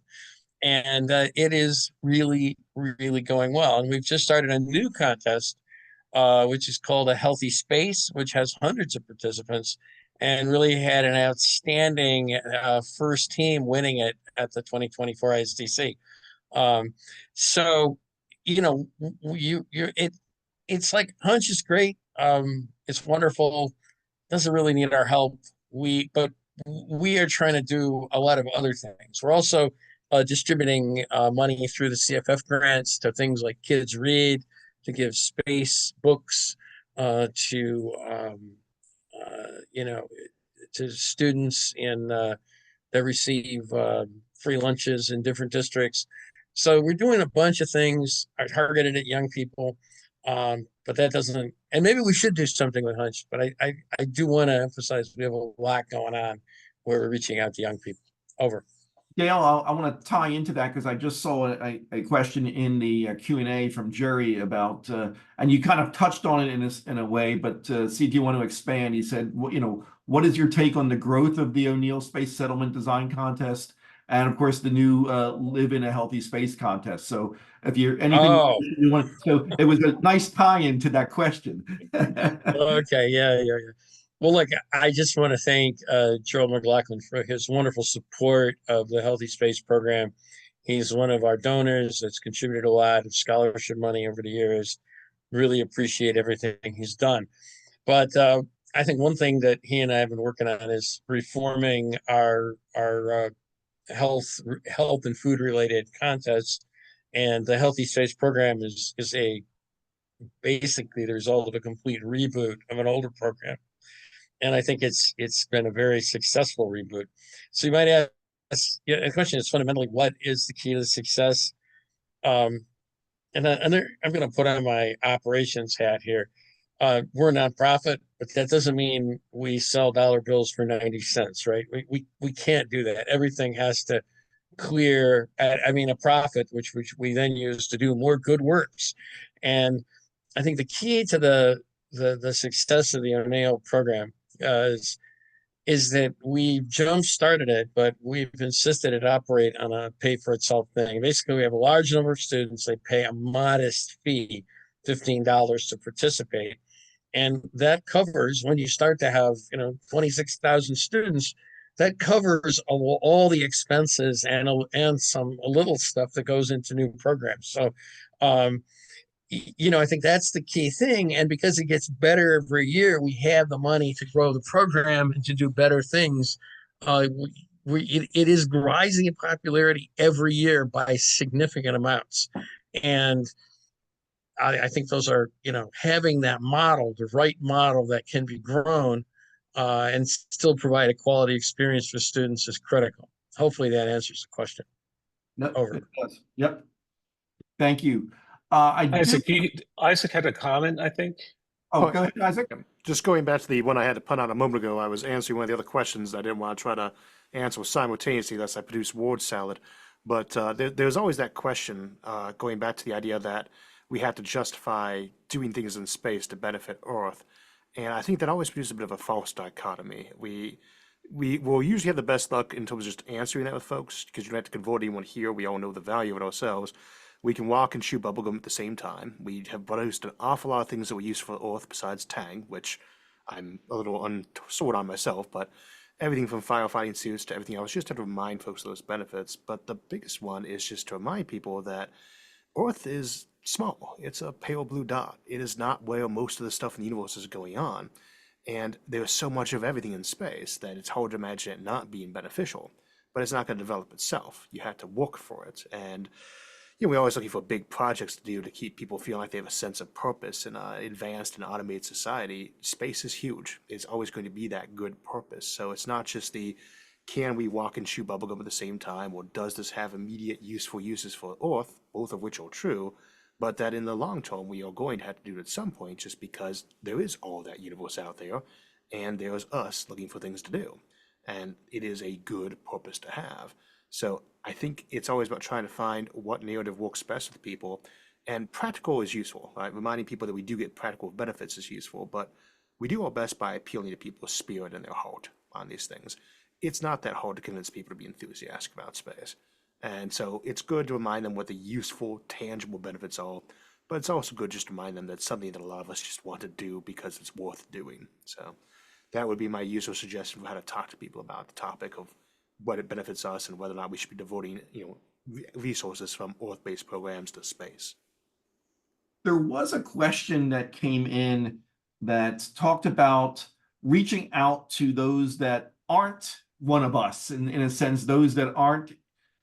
And it is really, really going well. And we've just started a new contest, which is called A Healthy Space, which has hundreds of participants and really had an outstanding first team winning it at the 2024 ISDC. It's like Hunch is great. It's wonderful. Doesn't really need our help. But we are trying to do a lot of other things. We're also distributing money through the CFF grants to things like Kids Read, to give space books to students that receive free lunches in different districts. So we're doing a bunch of things targeted at young people, but that doesn't. And maybe we should do something with Hunch. But I do want to emphasize we have a lot going on where we're reaching out to young people. Over. Dale, I want to tie into that because I just saw a question in the Q&A from Jerry about, and you kind of touched on it in a way, but see if you want to expand. He said, what is your take on the growth of the O'Neill Space Settlement Design Contest, and of course the new Live in a Healthy Space Contest? So if you're anything you want, so it was a nice tie-in to that question. Okay, yeah. Well, look, I just want to thank Gerald McLaughlin for his wonderful support of the Healthy Space program. He's one of our donors that's contributed a lot of scholarship money over the years. really appreciate everything he's done. But I think one thing that he and I have been working on is reforming our health and food related contests. And the Healthy Space program is a basically the result of a complete reboot of an older program. And I think it's been a very successful reboot. So you might ask, the question is fundamentally, what is the key to success? Um, I'm going to put on my operations hat here. We're a nonprofit, but that doesn't mean we sell dollar bills for 90 cents, right? We can't do that. Everything has to clear, a profit, which we then use to do more good works. And I think the key to the success of the NAO program is that we jump started it, but we've insisted it operate on a pay for itself thing. Basically, we have a large number of students. They pay a modest fee, $15 to participate. And that covers, when you start to have, 26,000 students, that covers all the expenses and a little stuff that goes into new programs. So, I think that's the key thing. And because it gets better every year, we have the money to grow the program and to do better things. It is rising in popularity every year by significant amounts. And I think those are, having that model, the right model that can be grown and still provide a quality experience for students is critical. Hopefully that answers the question. No, Over. it does. Yep. Thank you. Isaac had a comment, I think. Oh, go ahead, Isaac. Just going back to the one I had to put out a moment ago, I was answering one of the other questions I didn't want to try to answer simultaneously, lest I produce word salad. But there's always that question, going back to the idea that we have to justify doing things in space to benefit Earth. And I think that always produces a bit of a false dichotomy. We will usually have the best luck in terms of just answering that with folks, because you don't have to convert anyone here. We all know the value of it ourselves. We can walk and chew bubblegum at the same time. We have produced an awful lot of things that were useful for Earth besides Tang, which I'm a little unsold on myself, but everything from firefighting suits to everything else, just have to remind folks of those benefits. But the biggest one is just to remind people that Earth is small. It's a pale blue dot. It is not where most of the stuff in the universe is going on. And there's so much of everything in space that it's hard to imagine it not being beneficial. But it's not going to develop itself. You have to work for it. And we're always looking for big projects to do to keep people feeling like they have a sense of purpose in an advanced and automated society. Space is huge. It's always going to be that good purpose. So it's not just the can we walk and chew bubblegum at the same time, or does this have immediate useful uses for Earth, both of which are true, but that in the long term we are going to have to do it at some point just because there is all that universe out there and there's us looking for things to do. And it is a good purpose to have. So I think it's always about trying to find what narrative works best with people. And practical is useful, right? Reminding people that we do get practical benefits is useful, but we do our best by appealing to people's spirit and their heart on these things. It's not that hard to convince people to be enthusiastic about space. And so it's good to remind them what the useful, tangible benefits are, but it's also good just to remind them that it's something that a lot of us just want to do because it's worth doing. So that would be my usual suggestion for how to talk to people about the topic of what it benefits us and whether or not we should be devoting, resources from Earth-based programs to space. There was a question that came in that talked about reaching out to those that aren't one of us, in a sense, those that aren't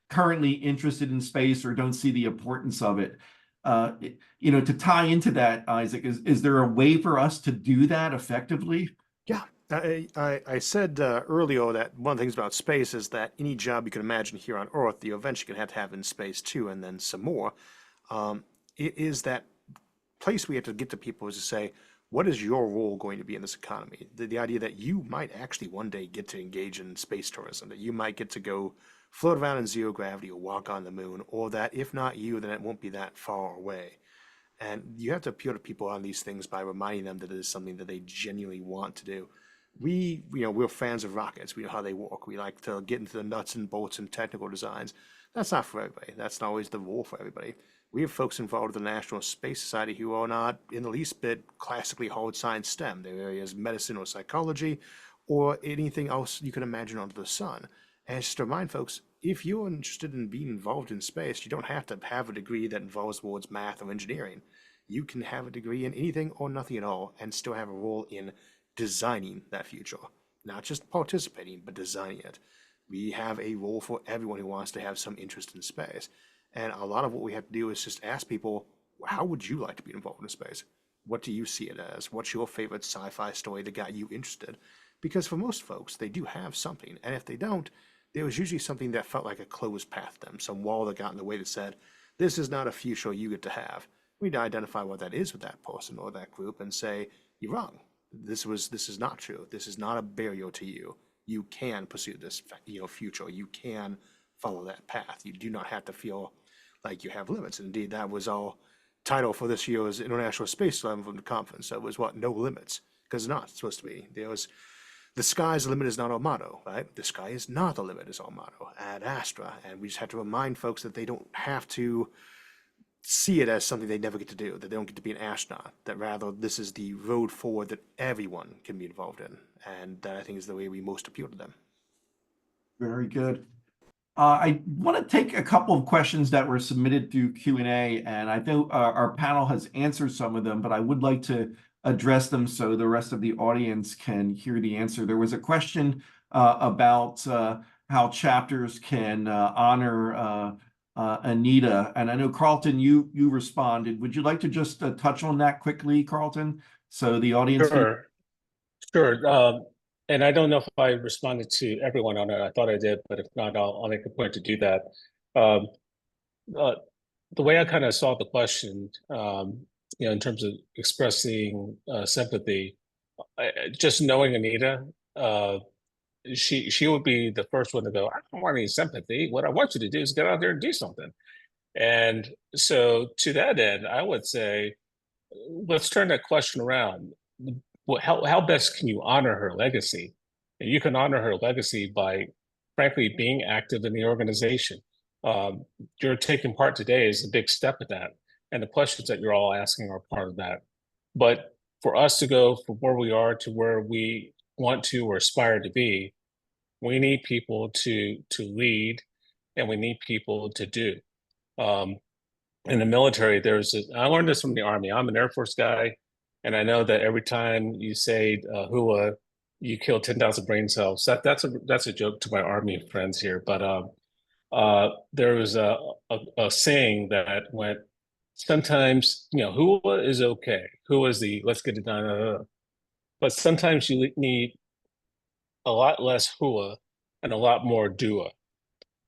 currently interested in space or don't see the importance of it. To tie into that, Isaac, is there a way for us to do that effectively? Yeah. I said earlier that one of the things about space is that any job you can imagine here on Earth, you're eventually going to have in space too, and then some more. It is that place we have to get to people is to say, what is your role going to be in this economy? The idea that you might actually one day get to engage in space tourism, that you might get to go float around in zero gravity or walk on the moon, or that if not you, then it won't be that far away. And you have to appeal to people on these things by reminding them that it is something that they genuinely want to do. We're fans of rockets. We know how they work. We like to get into the nuts and bolts and technical designs. That's not for everybody. That's not always the rule for everybody. We have folks involved with the National Space Society who are not in the least bit classically hard science STEM. Their area is medicine or psychology or anything else you can imagine under the sun. And just to remind folks, if you're interested in being involved in space, you don't have to have a degree that involves towards math or engineering. You can have a degree in anything or nothing at all and still have a role in designing that future, not just participating, but designing it. We have a role for everyone who wants to have some interest in space. And a lot of what we have to do is just ask people, how would you like to be involved in space? What do you see it as? What's your favorite sci-fi story that got you interested? Because for most folks, they do have something. And if they don't, there was usually something that felt like a closed path to them, some wall that got in the way that said, this is not a future you get to have. We need to identify what that is with that person or that group and say, you're wrong. This is not true. This is not a barrier to you. You can pursue this, future. You can follow that path. You do not have to feel like you have limits. Indeed, that was our title for this year's International Space Conference. That was what? No limits. Because it's not supposed to be. The sky's the limit is not our motto, right? The sky is not the limit is our motto at Astra. And we just have to remind folks that they don't have to see it as something they never get to do, that they don't get to be an astronaut, that rather this is the road forward that everyone can be involved in. And that I think is the way we most appeal to them. Very good. I want to take a couple of questions that were submitted through Q&A, and I know our panel has answered some of them, but I would like to address them so the rest of the audience can hear the answer. There was a question about how chapters can honor Anita, and I know Karlton, you responded. Would you like to just touch on that quickly, Karlton, so the audience can... Sure. And I don't know if I responded to everyone on it. I thought I did, but if not, I'll make a point to do that. The way I kind of saw the question, in terms of expressing sympathy, just knowing Anita, she would be the first one to go, I don't want any sympathy. What I want you to do is get out there and do something. And so to that end, I would say, let's turn that question around. How best can you honor her legacy? And you can honor her legacy by, frankly, being active in the organization. Your taking part today is a big step in that. And the questions that you're all asking are part of that. But for us to go from where we are to where we want to or aspire to be, we need people to lead, and we need people to do. In the military, I learned this from the Army. I'm an Air Force guy, and I know that every time you say "hua," you kill 10,000 brain cells. That's a joke to my Army friends here, but there was a saying that went, sometimes "hua" is okay. "Hua" is the let's get it done, but sometimes you need a lot less "hua" and a lot more "dua."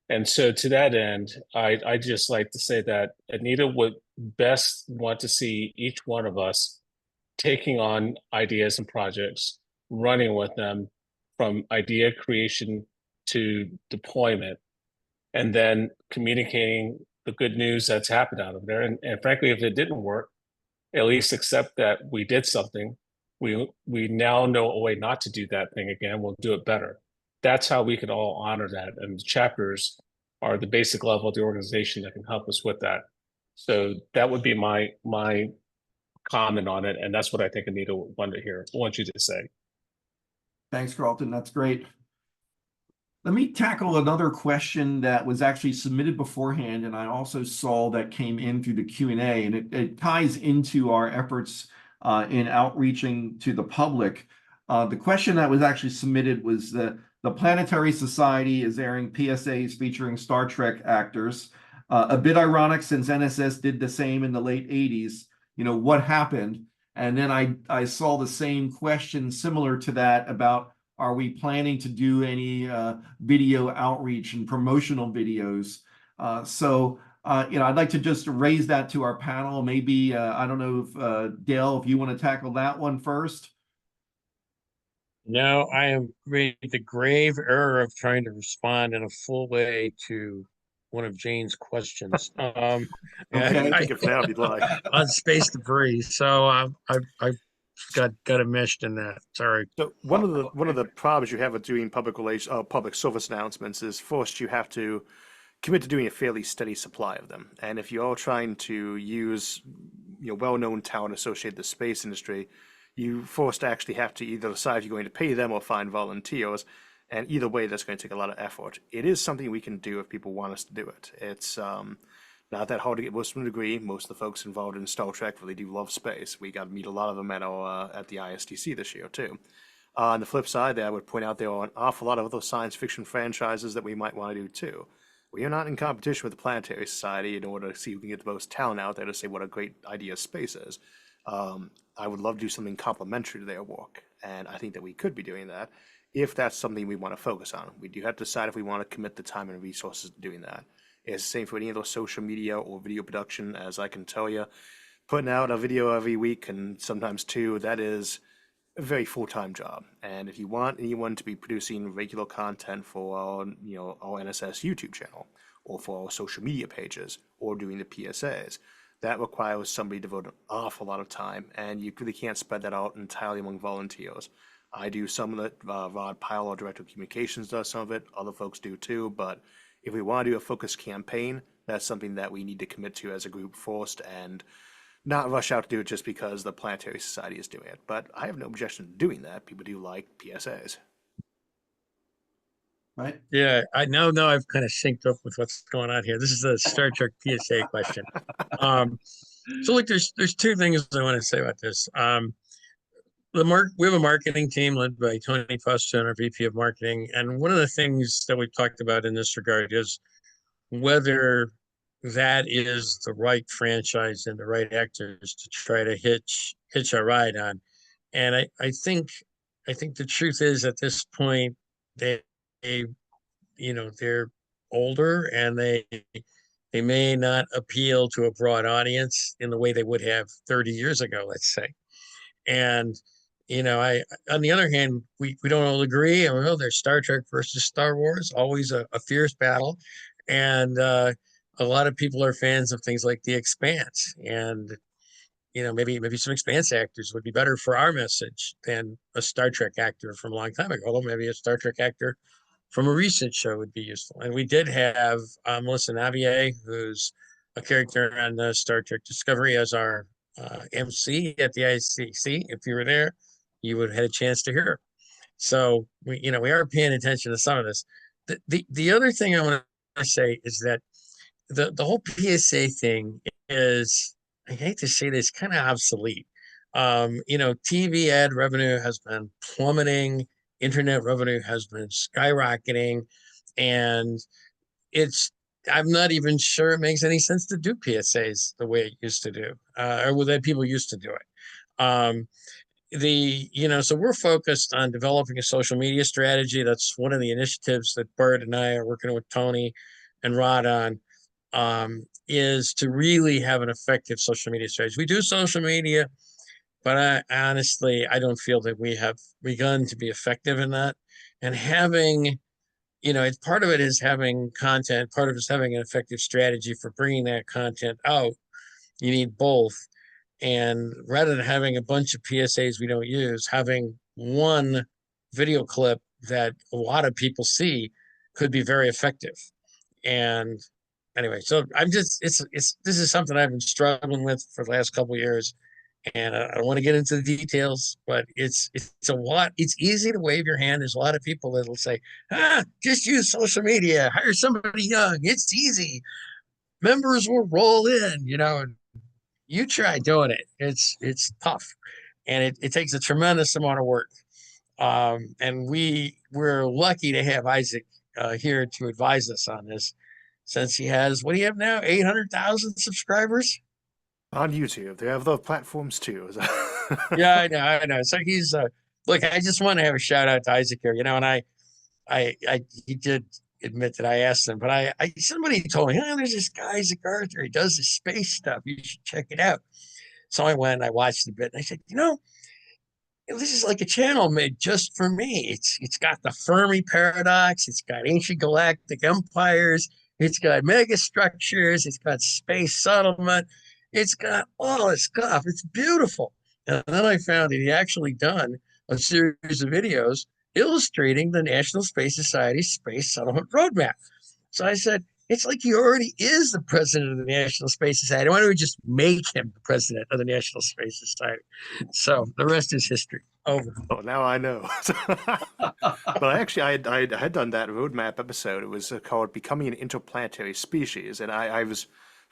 And so to that end, I just like to say that Anita would best want to see each one of us taking on ideas and projects, running with them from idea creation to deployment, and then communicating the good news that's happened out of there. And frankly, if it didn't work, at least accept that we did something. We now know a way not to do that thing again. We'll do it better. That's how we could all honor that. And the chapters are the basic level of the organization that can help us with that. So that would be my comment on it. And that's what I think Anita wanted to hear. I want you to say. Thanks, Karlton. That's great. Let me tackle another question that was actually submitted beforehand, and I also saw that came in through the Q&A, and it ties into our efforts in outreaching to the public. The question that was actually submitted was the Planetary Society is airing PSAs featuring Star Trek actors. A bit ironic since NSS did the same in the late 80s. What happened? And then I saw the same question similar to that about, are we planning to do any video outreach and promotional videos? I'd like to just raise that to our panel. Maybe, I don't know if Dale, if you want to tackle that one first. No, I am made the grave error of trying to respond in a full way to one of Jane's questions. Okay. Take it for now if you'd like. On space debris. So I got enmeshed in that. Sorry. So one of the problems you have with doing public service announcements is first you have to commit to doing a fairly steady supply of them. And if you're all trying to use well-known talent associated with the space industry, you first actually have to either decide if you're going to pay them or find volunteers. And either way, that's going to take a lot of effort. It is something we can do if people want us to do it. It's Not that hard to get most of them to agree. Most of the folks involved in Star Trek really do love space. We got to meet a lot of them at our at the ISTC this year too. On the flip side, I would point out there are an awful lot of other science fiction franchises that we might want to do too. We are not in competition with the Planetary Society in order to see who can get the most talent out there to say what a great idea space is. I would love to do something complementary to their work, and I think that we could be doing that if that's something we want to focus on. We do have to decide if we want to commit the time and resources to doing that. It's the same for any other social media or video production, as I can tell you. Putting out a video every week and sometimes two, that is a very full-time job. And if you want anyone to be producing regular content for our, our NSS YouTube channel or for our social media pages or doing the PSAs, that requires somebody to devote an awful lot of time, and you really can't spread that out entirely among volunteers. I do some of it. Rod Pyle, our director of communications, does some of it. Other folks do too. But if we want to do a focused campaign, that's something that we need to commit to as a group first, and not rush out to do it just because the Planetary Society is doing it. But I have no objection to doing that. People do like PSAs. Right? Yeah, I now I've kind of synced up with what's going on here. This is a Star Trek PSA question. So look, there's two things I want to say about this. We have a marketing team led by Tony Fuston, our VP of marketing, and one of the things that we've talked about in this regard is whether that is the right franchise and the right actors to try to hitch a ride on. And I think the truth is, at this point, they're older, and they may not appeal to a broad audience in the way they would have 30 years ago, let's say. And on the other hand, we don't all agree. And there's Star Trek versus Star Wars, always a fierce battle. And a lot of people are fans of things like The Expanse. And, maybe some Expanse actors would be better for our message than a Star Trek actor from a long time ago. Although maybe a Star Trek actor from a recent show would be useful. And we did have Melissa Navier, who's a character on Star Trek Discovery, as our MC at the ICC. If you were there, you would have had a chance to hear her. So we are paying attention to some of this. The other thing I want to say is that the whole PSA thing is, I hate to say this, kind of obsolete. TV ad revenue has been plummeting, internet revenue has been skyrocketing, and I'm not even sure it makes any sense to do PSAs the way it used to do, or the way people used to do it. So we're focused on developing a social media strategy. That's one of the initiatives that Bert and I are working with Tony and Rod on, is to really have an effective social media strategy. We do social media, but honestly, I don't feel that we have begun to be effective in that. And having, part of it is having content, part of it is having an effective strategy for bringing that content out. You need both. And rather than having a bunch of PSAs we don't use, having one video clip that a lot of people see could be very effective. And anyway, so this is something I've been struggling with for the last couple of years. And I don't want to get into the details, but it's a lot. It's easy to wave your hand. There's a lot of people that will say, just use social media, hire somebody young. It's easy. Members will roll in, and you try doing it. It's tough, and it takes a tremendous amount of work. And we're lucky to have Isaac here to advise us on this, since he has, what do you have now, 800,000 subscribers On YouTube. They have the platforms too. Yeah, I know. So he's look. I just want to have a shout out to Isaac here. And he did admit that I asked him, but somebody told me, there's this guy Isaac Arthur. He does this space stuff. You should check it out. So I went and I watched a bit, and I said, this is like a channel made just for me. It's got the Fermi paradox. It's got ancient galactic empires. It's got mega structures. It's got space settlement. It's got all this stuff. It's beautiful. And then I found that he actually done a series of videos illustrating the National Space Society's space settlement roadmap. So I said, it's like he already is the president of the National Space Society. Why don't we just make him the president of the National Space Society? So the rest is history. Over. Oh, now I know. But I had done that roadmap episode. It was called Becoming an Interplanetary Species. And I was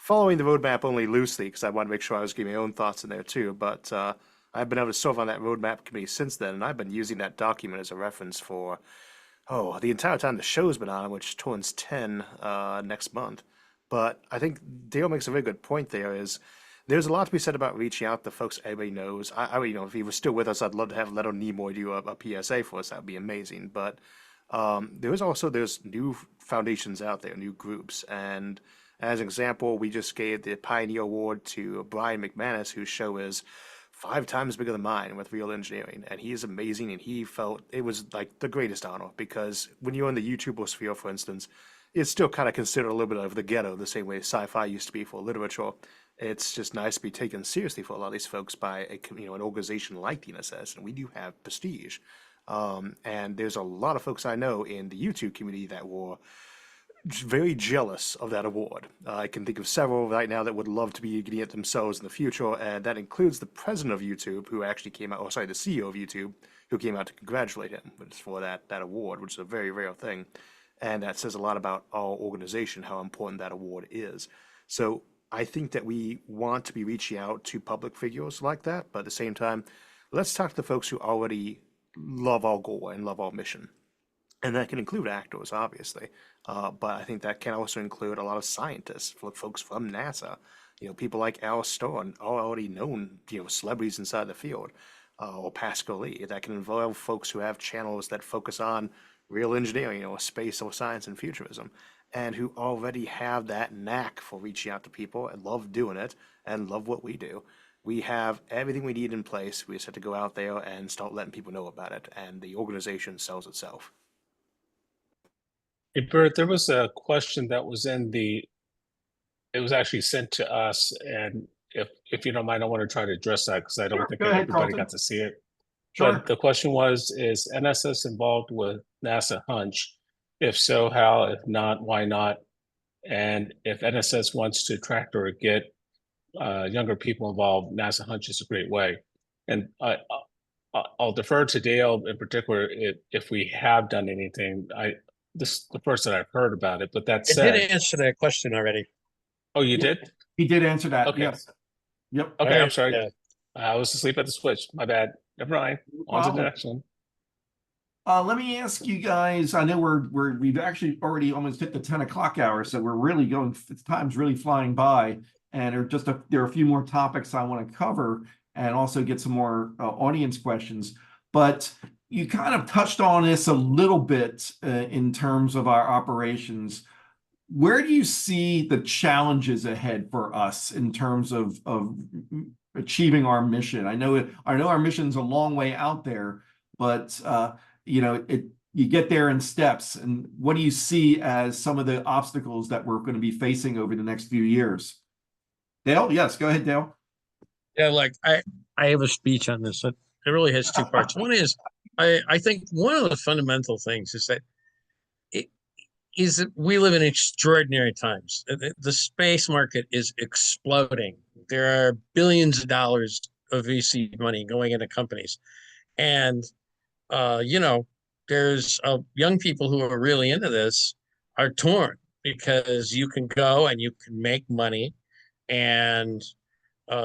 following the roadmap only loosely because I wanted to make sure I was giving my own thoughts in there too. But I've been able to serve on that roadmap committee since then, and I've been using that document as a reference for, the entire time the show's been on, which turns 10 next month. But I think Dale makes a very good point there is there's a lot to be said about reaching out to folks everybody knows. If he was still with us, I'd love to have Leonard Nimoy do a PSA for us. That would be amazing. But there's new foundations out there, new groups. And as an example, we just gave the Pioneer Award to Brian McManus, whose show is 5 times bigger than mine with real engineering. And he is amazing. And he felt it was like the greatest honor because when you're in the YouTuber sphere, for instance, it's still kind of considered a little bit of the ghetto, the same way sci-fi used to be for literature. It's just nice to be taken seriously for a lot of these folks by an organization like the NSS, and we do have prestige. And there's a lot of folks I know in the YouTube community that were very jealous of that award. I can think of several right now that would love to be getting it themselves in the future, and that includes the president of YouTube, who actually came out, the CEO of YouTube, who came out to congratulate him for that award, which is a very rare thing. And that says a lot about our organization, how important that award is. So I think that we want to be reaching out to public figures like that, but at the same time, let's talk to the folks who already love our goal and love our mission. And that can include actors, obviously, but I think that can also include a lot of scientists, folks from NASA, people like Al Stone, already known, celebrities inside the field, or Pascal Lee. That can involve folks who have channels that focus on real engineering, space or science and futurism, and who already have that knack for reaching out to people and love doing it and love what we do. We have everything we need in place. We just have to go out there and start letting people know about it, and the organization sells itself. Hey, Bert, there was a question that was it was actually sent to us, and if you don't mind, I want to try to address that because I don't think everybody got to see it. Sure. But the question was, is NSS involved with NASA Hunch? If so, how? If not, why not? And if NSS wants to attract or get younger people involved, NASA Hunch is a great way. And I'll defer to Dale in particular if we have done anything. This is the first that I've heard about it, but that said, I did answer that question already. Oh, you did? He did answer that. Okay. Yes. Yep. Okay, All I'm right, sorry. yeah. I was asleep at the switch. My bad. Never mind. On to the next one. Let me ask you guys, I know we've actually already almost hit the 10 o'clock hour, so we're really time's really flying by, and there are a few more topics I want to cover and also get some more audience questions. But you kind of touched on this a little bit in terms of our operations. Where do you see the challenges ahead for us in terms of achieving our mission? I know our mission's a long way out there, but you get there in steps. And what do you see as some of the obstacles that we're going to be facing over the next few years? Dale, yes, go ahead, Dale. Yeah, I have a speech on this. It really has 2 parts. One is I think one of the fundamental things is that we live in extraordinary times. The space market is exploding. There are billions of dollars of VC money going into companies. And, there's young people who are really into this are torn because you can go and you can make money and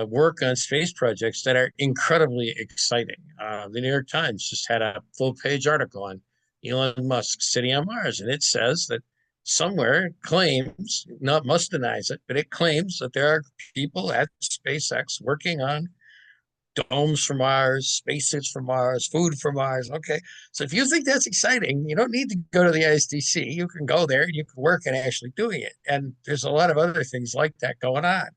work on space projects that are incredibly exciting. The New York Times just had a full-page article on Elon Musk sitting on Mars, and it says that somewhere claims, must denies it, but it claims that there are people at SpaceX working on domes for Mars, spacesuits for Mars, food for Mars. Okay, so if you think that's exciting, you don't need to go to the ISDC. You can go there and you can work at actually doing it. And there's a lot of other things like that going on.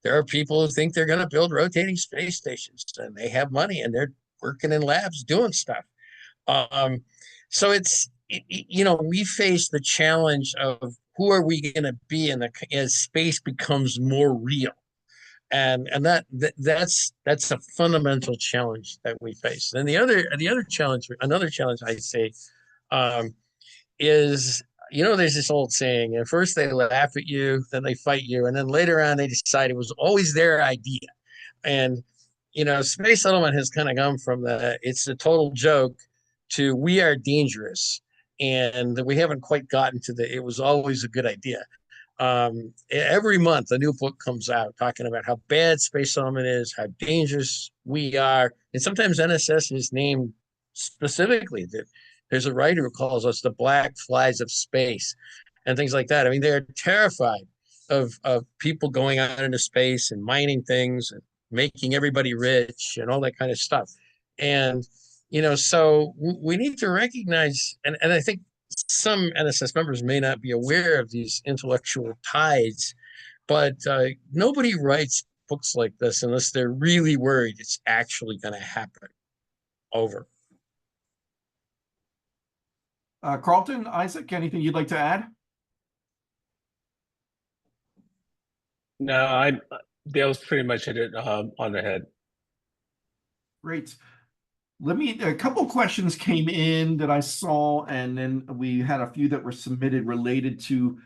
There are people who think they're going to build rotating space stations, and they have money and they're working in labs doing stuff. So we face the challenge of who are we going to be as space becomes more real. And that's a fundamental challenge that we face. And another challenge I say is, there's this old saying, at first they laugh at you, then they fight you, and then later on they decide it was always their idea. And space settlement has kind of gone from it's a total joke to we are dangerous, and we haven't quite gotten to it was always a good idea. Every month a new book comes out talking about how bad space settlement is, how dangerous we are, and sometimes NSS is named specifically. That there's a writer who calls us the black flies of space and things like that. I mean, they're terrified of people going out into space and mining things and making everybody rich and all that kind of stuff. And so we need to recognize, and I think some NSS members may not be aware of these intellectual tides, but nobody writes books like this unless they're really worried it's actually going to happen. Over. Karlton, Isaac, anything you'd like to add? No, that was pretty much hit it on the head. Great. A couple of questions came in that I saw, and then we had a few that were submitted related to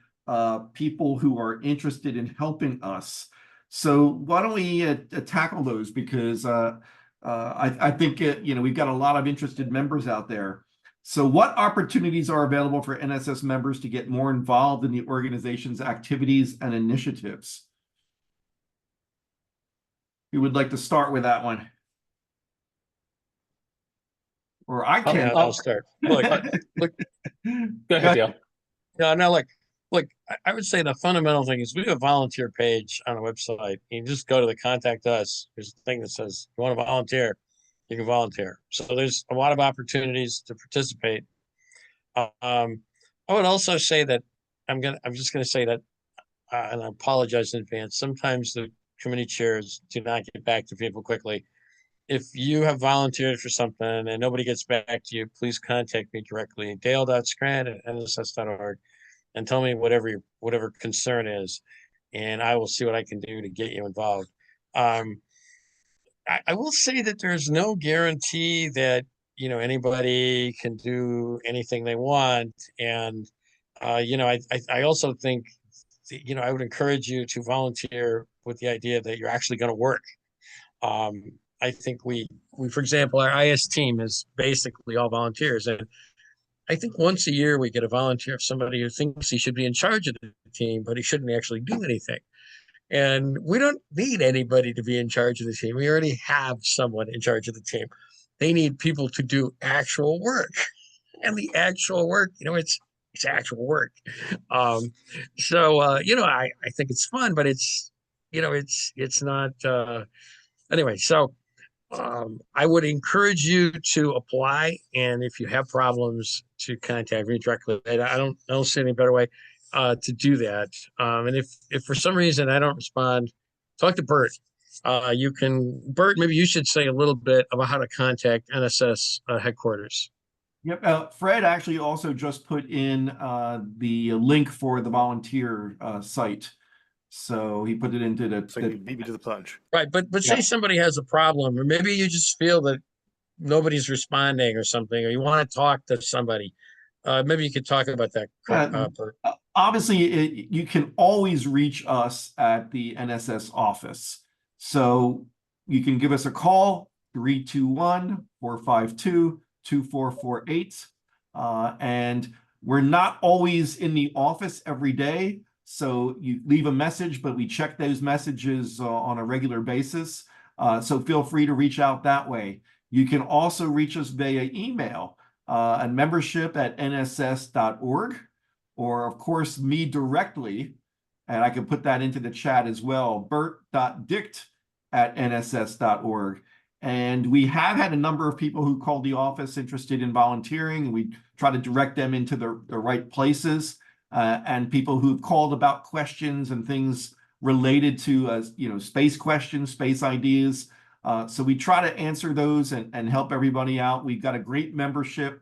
people who are interested in helping us. So why don't we tackle those, because I think we've got a lot of interested members out there. So what opportunities are available for NSS members to get more involved in the organization's activities and initiatives? Who would like to start with that one? Or I can. I'll start. Look. Go ahead, Dale. No, look, I would say the fundamental thing is we have a volunteer page on the website. You just go to the contact us. There's a thing that says you want to volunteer, you can volunteer. So there's a lot of opportunities to participate. I would also say that I'm just gonna say that, and I apologize in advance. Sometimes the committee chairs do not get back to people quickly. If you have volunteered for something and nobody gets back to you, please contact me directly, dale.skran@nss.org, and tell me whatever concern is, and I will see what I can do to get you involved. I will say that there's no guarantee that anybody can do anything they want, and I also think I would encourage you to volunteer with the idea that you're actually going to work. I think we, for example, our IS team is basically all volunteers. And I think once a year we get a volunteer of somebody who thinks he should be in charge of the team, but he shouldn't actually do anything. And we don't need anybody to be in charge of the team. We already have someone in charge of the team. They need people to do actual work. And the actual work, it's actual work. I think it's fun, but it's not, anyway, so I would encourage you to apply, and if you have problems, to contact me directly. I don't see any better way to do that. And if for some reason I don't respond, talk to Bert. Bert, maybe you should say a little bit about how to contact NSS headquarters. Yep. Fred actually also just put in the link for the volunteer site. So he put it into you beat me to the punch. Right, but say somebody has a problem, or maybe you just feel that nobody's responding or something, or you want to talk to somebody. Maybe you could talk about that. Obviously, you can always reach us at the NSS office. So you can give us a call, 321-452-2448. And we're not always in the office every day. So you leave a message, but we check those messages on a regular basis. So feel free to reach out that way. You can also reach us via email at membership@nss.org, or of course me directly, and I can put that into the chat as well, bert.dict@nss.org. And we have had a number of people who called the office interested in volunteering, and we try to direct them into the right places. And people who've called about questions and things related to space questions, space ideas. So we try to answer those and help everybody out. We've got a great membership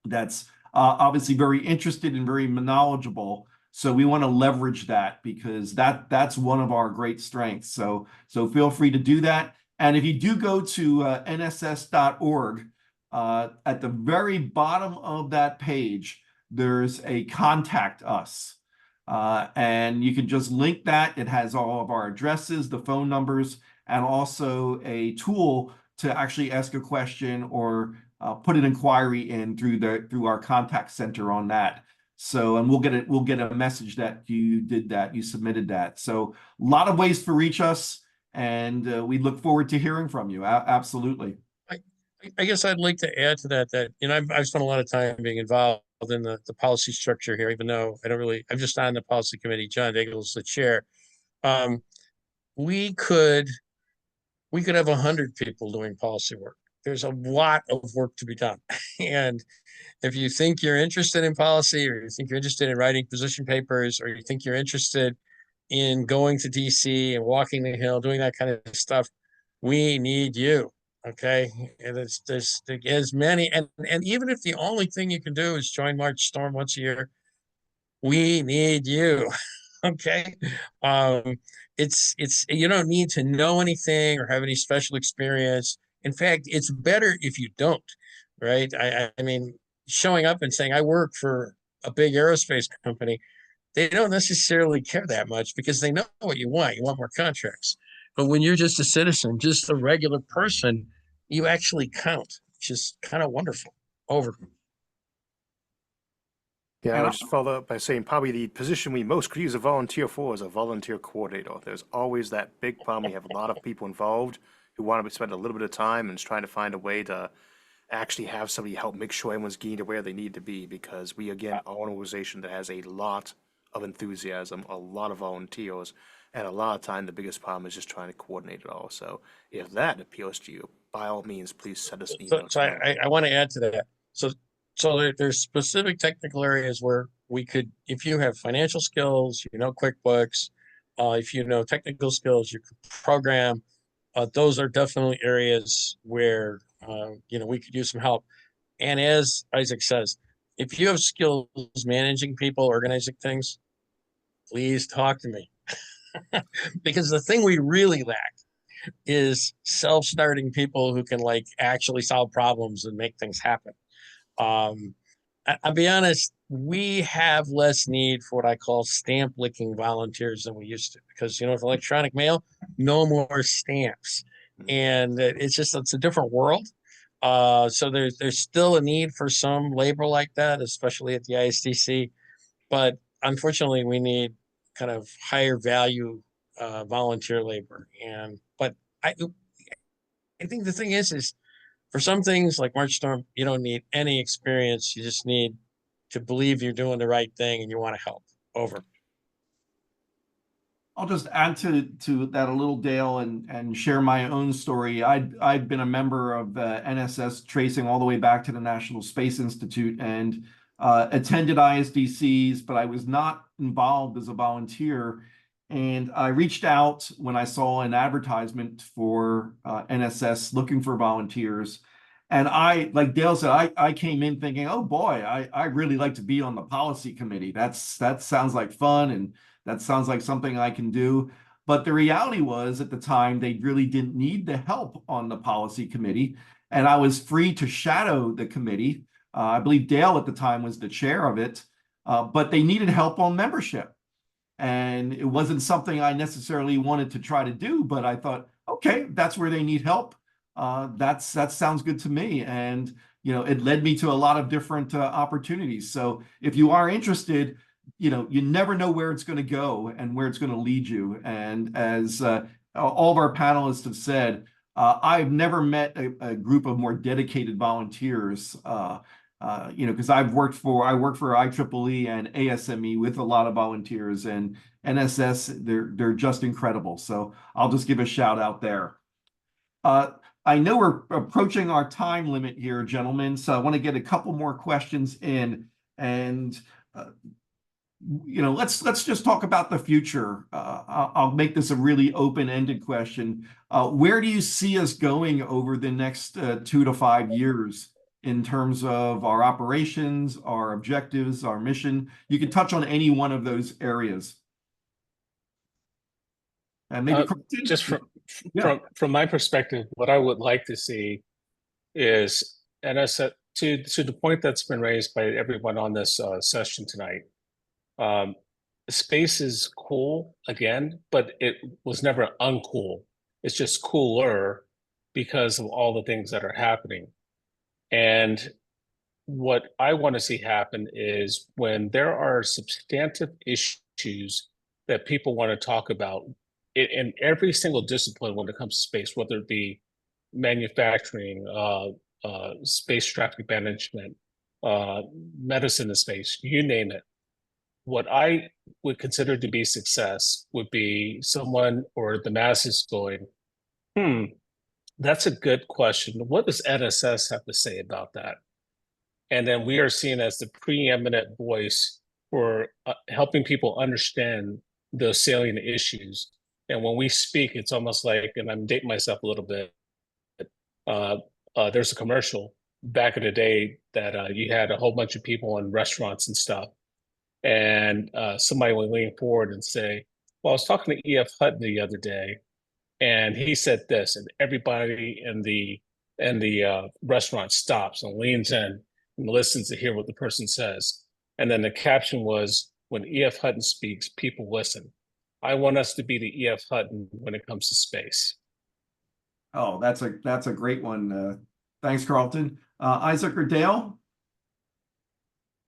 that's obviously very interested and very knowledgeable. So we want to leverage that, because that's one of our great strengths. So feel free to do that. And if you do go to nss.org, at the very bottom of that page, there's a contact us, and you can just link that. It has all of our addresses, the phone numbers, and also a tool to actually ask a question or put an inquiry in through our contact center on that. So, and we'll get a message that you did that, you submitted that. So a lot of ways to reach us, and we look forward to hearing from you. Absolutely. I guess I'd like to add to that, I've spent a lot of time being involved in the policy structure here, even though I'm just on the policy committee. John Daigle's the chair. Um, we could have 100 people doing policy work. There's a lot of work to be done. And if you think you're interested in policy, or you think you're interested in writing position papers, or you think you're interested in going to DC and walking the Hill, doing that kind of stuff, we need you. Okay. And there's as many, and even if the only thing you can do is join March Storm once a year, we need you. Okay. It's you don't need to know anything or have any special experience. In fact, it's better if you don't, right? I mean, showing up and saying I work for a big aerospace company, they don't necessarily care that much because they know what you want. You want more contracts. But when you're just a citizen, just a regular person, you actually count, which is kind of wonderful. Over. Yeah, And I'll just follow up by saying probably the position we most could use a volunteer for is a volunteer coordinator. There's always that big problem. We have a lot of people involved who want to spend a little bit of time and is trying to find a way to actually have somebody help make sure everyone's getting to where they need to be, because we, again, are an organization that has a lot of enthusiasm, a lot of volunteers, and a lot of time the biggest problem is just trying to coordinate it all. So if that appeals to you, by all means, please send us an email. So I want to add to that. So there's specific technical areas where we could, if you have financial skills, QuickBooks, if you know technical skills, you could program. Those are definitely areas where we could use some help. And as Isaac says, if you have skills managing people, organizing things, please talk to me. Because the thing we really lack is self-starting people who can actually solve problems and make things happen. I'll be honest, we have less need for what I call stamp licking volunteers than we used to, because with electronic mail, no more stamps. And it's a different world. So there's still a need for some labor like that, especially at the ISDC. But unfortunately, we need kind of higher value volunteer labor. But I think the thing is for some things like March Storm, you don't need any experience. You just need to believe you're doing the right thing and you want to help. Over. I'll just add to that a little, Dale, and share my own story. I've been a member of NSS tracing all the way back to the National Space Institute, and attended ISDCs, but I was not involved as a volunteer. And I reached out when I saw an advertisement for NSS looking for volunteers. And like Dale said, I came in thinking, oh boy, I really like to be on the policy committee. That sounds like fun, and that sounds like something I can do. But the reality was, at the time, they really didn't need the help on the policy committee. And I was free to shadow the committee. I believe Dale at the time was the chair of it, but they needed help on membership. And it wasn't something I necessarily wanted to try to do, but I thought, okay, that's where they need help. That sounds good to me. And, it led me to a lot of different opportunities. So if you are interested, you never know where it's going to go and where it's going to lead you. And as all of our panelists have said, I've never met a group of more dedicated volunteers, because I work for IEEE and ASME with a lot of volunteers, and NSS, they're just incredible. So I'll just give a shout out there. I know we're approaching our time limit here, gentlemen, so I want to get a couple more questions in, and let's just talk about the future. I'll make this a really open-ended question. Where do you see us going over the next 2 to 5 years in terms of our operations, our objectives, our mission? You can touch on any one of those areas. And maybe just from my perspective, what I would like to see is, and I said to the point that's been raised by everyone on this session tonight, space is cool again, but it was never uncool. It's just cooler because of all the things that are happening. And what I want to see happen is when there are substantive issues that people want to talk about in every single discipline when it comes to space, whether it be manufacturing, space traffic management, medicine in space, you name it. What I would consider to be success would be someone or the masses going, hmm, that's a good question. What does NSS have to say about that? And then we are seen as the preeminent voice for helping people understand those salient issues. And when we speak, it's almost like, and I'm dating myself a little bit, uh, there's a commercial back in the day that you had a whole bunch of people in restaurants and stuff. And somebody would lean forward and say, well, I was talking to E.F. Hutton the other day, and he said this, and everybody in the restaurant stops and leans in and listens to hear what the person says. And then the caption was, when E.F. Hutton speaks, people listen. I want us to be the E.F. Hutton when it comes to space. Oh, that's a great one. Thanks, Karlton. Isaac or Dale?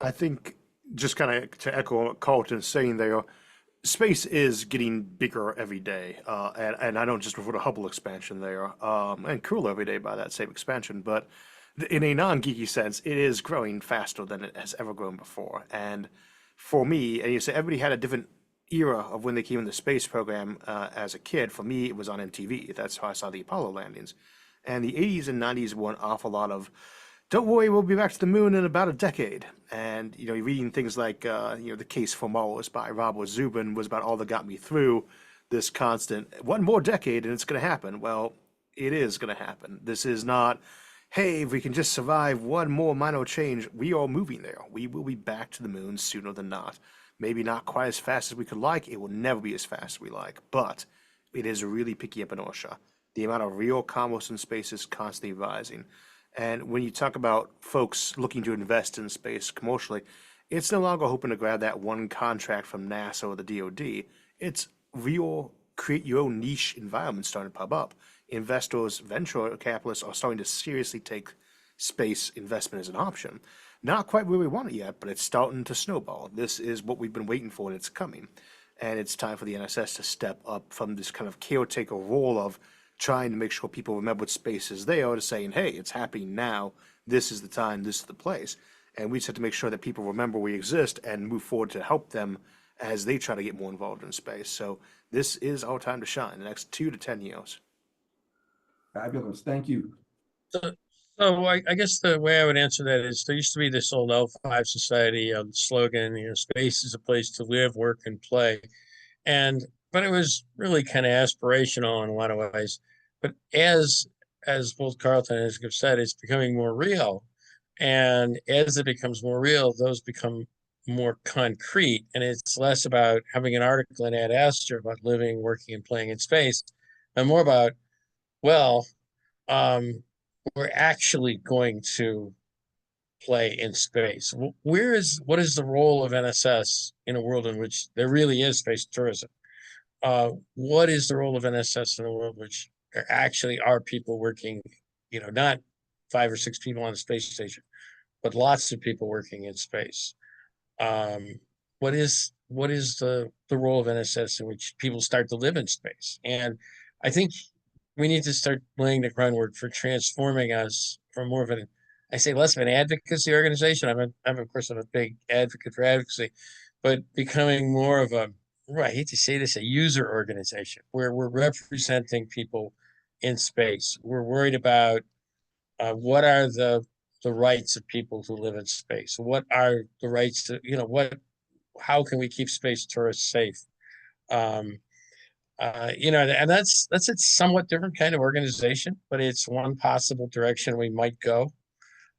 I think just kind of to echo what Karlton's saying there, space is getting bigger every day, and I don't just refer to Hubble expansion there, and cool every day by that same expansion, but in a non-geeky sense, it is growing faster than it has ever grown before. And for me, and you say everybody had a different era of when they came in the space program as a kid. For me, it was on MTV. That's how I saw the Apollo landings. And the 80s and 90s were an awful lot of, don't worry, we'll be back to the moon in about a decade. And, you know, reading things like, The Case for Mars by Robert Zubin was about all that got me through this constant, one more decade and it's going to happen. Well, it is going to happen. This is not, hey, if we can just survive one more minor change, we are moving there. We will be back to the moon sooner than not. Maybe not quite as fast as we could like. It will never be as fast as we like, but it is really picking up inertia. The amount of real commerce in space is constantly rising. And when you talk about folks looking to invest in space commercially, it's no longer hoping to grab that one contract from NASA or the DoD. It's real, create your own niche environment starting to pop up. Investors, venture capitalists are starting to seriously take space investment as an option. Not quite where we want it yet, but it's starting to snowball. This is what we've been waiting for, and it's coming. And it's time for the NSS to step up from this kind of caretaker role of trying to make sure people remember what space is there to saying, hey, it's happening now. This is the time, this is the place. And we just have to make sure that people remember we exist and move forward to help them as they try to get more involved in space. So this is our time to shine the next 2 to 10 years. Fabulous. Thank you. So I guess the way I would answer that is there used to be this old L5 society slogan, space is a place to live, work, and play. But it was really kind of aspirational in a lot of ways. But as both Karlton and Isaac have said, it's becoming more real. And as it becomes more real, those become more concrete. And it's less about having an article in Ad Astra about living, working, and playing in space, and more about, well, we're actually going to play in space. What is the role of NSS in a world in which there really is space tourism? What is the role of NSS in a world in which there actually are people working, not 5 or 6 people on the space station, but lots of people working in space? What is the role of NSS in which people start to live in space? And I think we need to start laying the groundwork for transforming us from more of an, I say less of an advocacy organization. I'm of course a big advocate for advocacy, but becoming more of a, I hate to say this, a user organization where we're representing people in space. We're worried about what are the rights of people who live in space. What are the rights to, how can we keep space tourists safe? And that's a somewhat different kind of organization, but it's one possible direction we might go.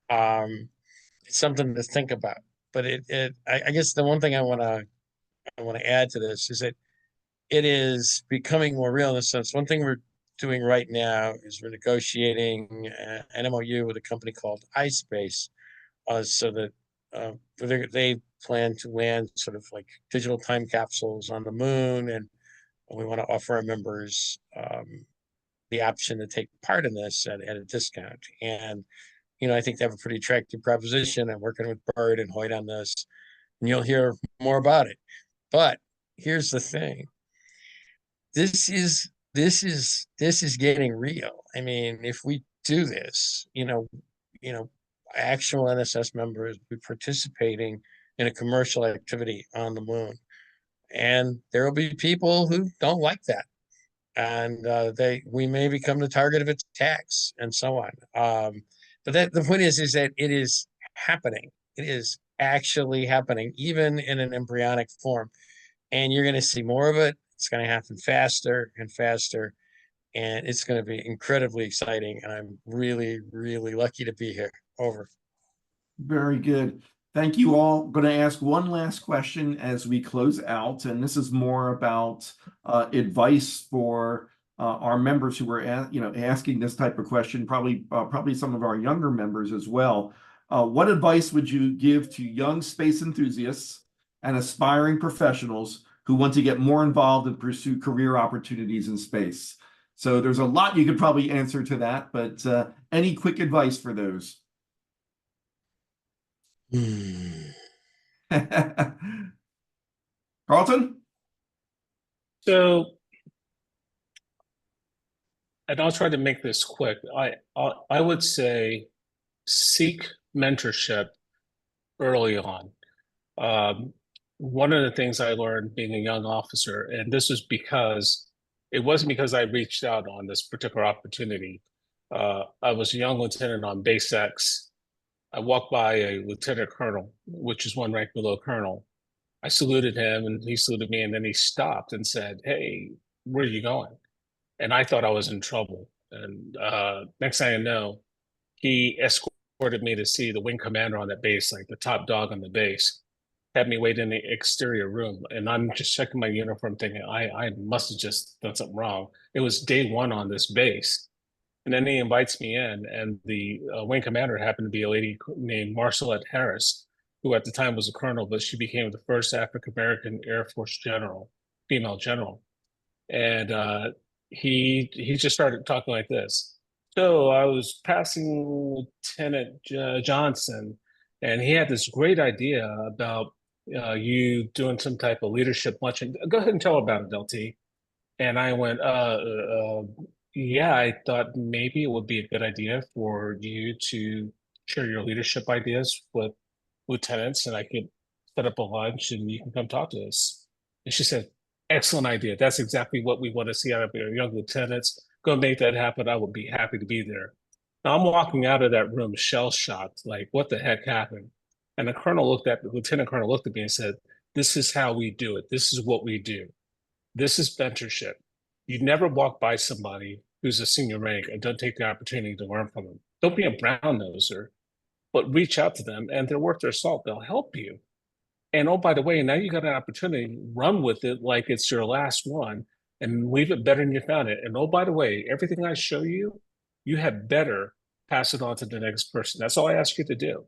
It's something to think about. But I guess the one thing I want to add to this is that it is becoming more real in the sense. One thing we're doing right now is we're negotiating an MOU with a company called iSpace, so that they plan to land sort of like digital time capsules on the moon, and we want to offer our members the option to take part in this at a discount. And I think they have a pretty attractive proposition. I'm working with Bert and Hoyt on this, and you'll hear more about it. But here's the thing. This is getting real. I mean, if we do this, actual NSS members will be participating in a commercial activity on the moon. And there will be people who don't like that. And we may become the target of attacks and so on. But the point is that it is happening. It is actually happening, even in an embryonic form. And you're going to see more of it. It's going to happen faster and faster. And it's going to be incredibly exciting. And I'm really, really lucky to be here. Over. Very good. Thank you all. I'm going to ask one last question as we close out, and this is more about advice for our members who are, asking this type of question. Probably some of our younger members as well. What advice would you give to young space enthusiasts and aspiring professionals who want to get more involved and pursue career opportunities in space? So there's a lot you could probably answer to that, but any quick advice for those? Karlton? So, and I'll try to make this quick. I would say seek mentorship early on. One of the things I learned being a young officer, and this was because it wasn't because I reached out on this particular opportunity. I was a young lieutenant on Base X. I walked by a lieutenant colonel, which is one rank below colonel. I saluted him and he saluted me, and then he stopped and said, "Hey, where are you going?" And I thought I was in trouble. And next thing I know, he escorted me to see the wing commander on that base, like the top dog on the base, had me wait in the exterior room. And I'm just checking my uniform thinking, I must have just done something wrong. It was day one on this base. And then he invites me in, and the wing commander happened to be a lady named Marcelette Harris, who at the time was a colonel, but she became the first African-American Air Force general, female general. And he just started talking like this. So I was passing Lieutenant Johnson, and he had this great idea about you doing some type of leadership luncheon. Go ahead and tell about it, LT. And I went, yeah, I thought maybe it would be a good idea for you to share your leadership ideas with lieutenants, and I could set up a lunch and you can come talk to us. And she said, "Excellent idea. That's exactly what we want to see out of your young lieutenants. Go make that happen. I would be happy to be there." Now I'm walking out of that room shell-shocked, like, what the heck happened? And the lieutenant colonel looked at me and said, "This is how we do it. This is what we do. This is mentorship. You never walk by somebody who's a senior rank and don't take the opportunity to learn from them. Don't be a brown noser, but reach out to them, and they're worth their salt. They'll help you. And oh, by the way, now you got an opportunity, run with it like it's your last one and leave it better than you found it. And oh, by the way, everything I show you, you had better pass it on to the next person. That's all I ask you to do."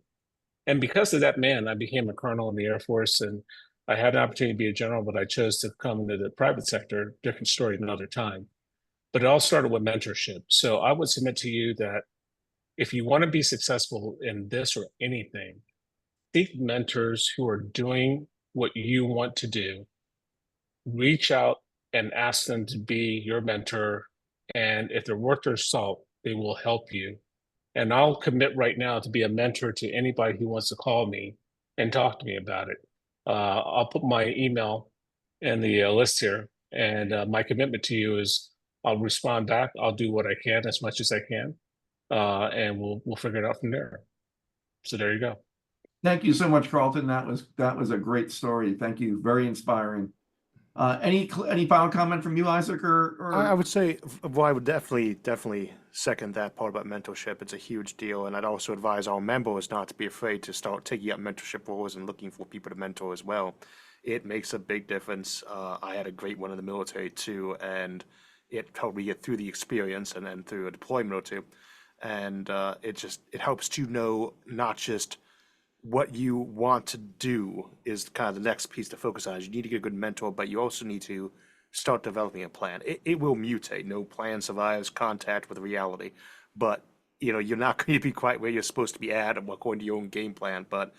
And because of that man, I became a colonel in the Air Force, and I had an opportunity to be a general, but I chose to come into the private sector. Different story another time. But it all started with mentorship. So I would submit to you that if you want to be successful in this or anything, seek mentors who are doing what you want to do. Reach out and ask them to be your mentor. And if they're worth their salt, they will help you. And I'll commit right now to be a mentor to anybody who wants to call me and talk to me about it. I'll put my email in the list here. And my commitment to you is I'll respond back. I'll do what I can, as much as I can. And we'll figure it out from there. So there you go. Thank you so much, Karlton. That was a great story. Thank you. Very inspiring. Any final comment from you, Isaac? Or I would say, well, I would definitely second that part about mentorship. It's a huge deal, and I'd also advise our members not to be afraid to start taking up mentorship roles and looking for people to mentor as well. It makes a big difference. I had a great one in the military too, and it helped me get through the experience and then through a deployment or two. And it helps to know not just what you want to do is kind of the next piece to focus on. Is you need to get a good mentor, but you also need to start developing a plan. It will mutate. No plan survives contact with reality. But you're not going to be quite where you're supposed to be at according to your own game plan, but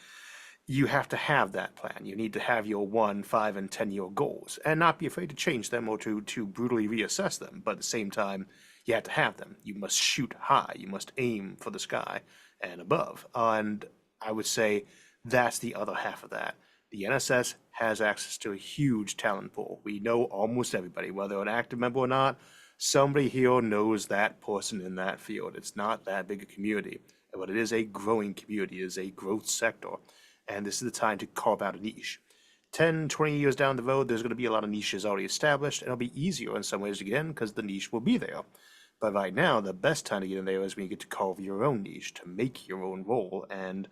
you have to have that plan. You need to have your 1, 5, and 10-year goals and not be afraid to change them or to brutally reassess them. But at the same time, you have to have them. You must shoot high. You must aim for the sky and above. And I would say that's the other half of that. The NSS has access to a huge talent pool. We know almost everybody, whether an active member or not. Somebody here knows that person in that field. It's not that big a community, but it is a growing community. It is a growth sector. And this is the time to carve out a niche. 10, 20 years down the road, there's going to be a lot of niches already established, and it'll be easier in some ways to get in because the niche will be there. But right now, the best time to get in there is when you get to carve your own niche, to make your own role. And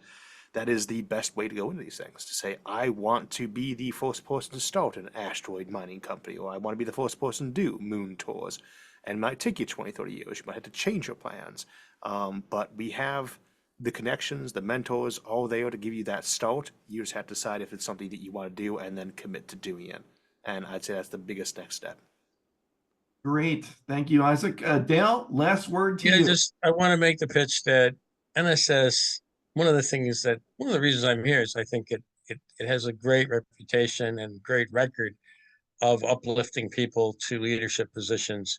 that is the best way to go into these things, to say, I want to be the first person to start an asteroid mining company, or I want to be the first person to do moon tours. And it might take you 20, 30 years. You might have to change your plans. But we have the connections, the mentors, all there to give you that start. You just have to decide if it's something that you want to do and then commit to doing it. And I'd say that's the biggest next step. Great. Thank you, Isaac. Dale, last word to you. I want to make the pitch that NSS, one of the reasons I'm here is I think it has a great reputation and great record of uplifting people to leadership positions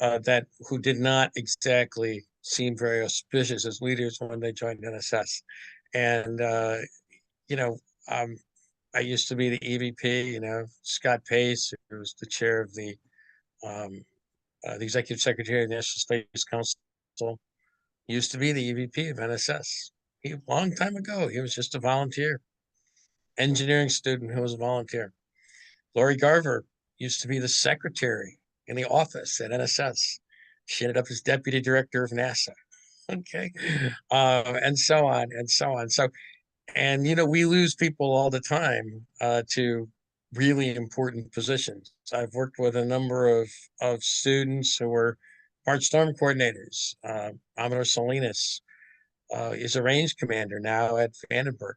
who did not exactly seem very auspicious as leaders when they joined NSS. And, I used to be the EVP, Scott Pace, who was the chair of the executive secretary of the National Space Council, used to be the EVP of NSS. A long time ago, he was just a volunteer, engineering student who was a volunteer. Lori Garver used to be the secretary in the office at NSS. She ended up as deputy director of NASA. Okay. And so on and so on. So, and, we lose people all the time to really important positions. I've worked with a number of students who were March Storm coordinators. Amador Salinas is a range commander now at Vandenberg.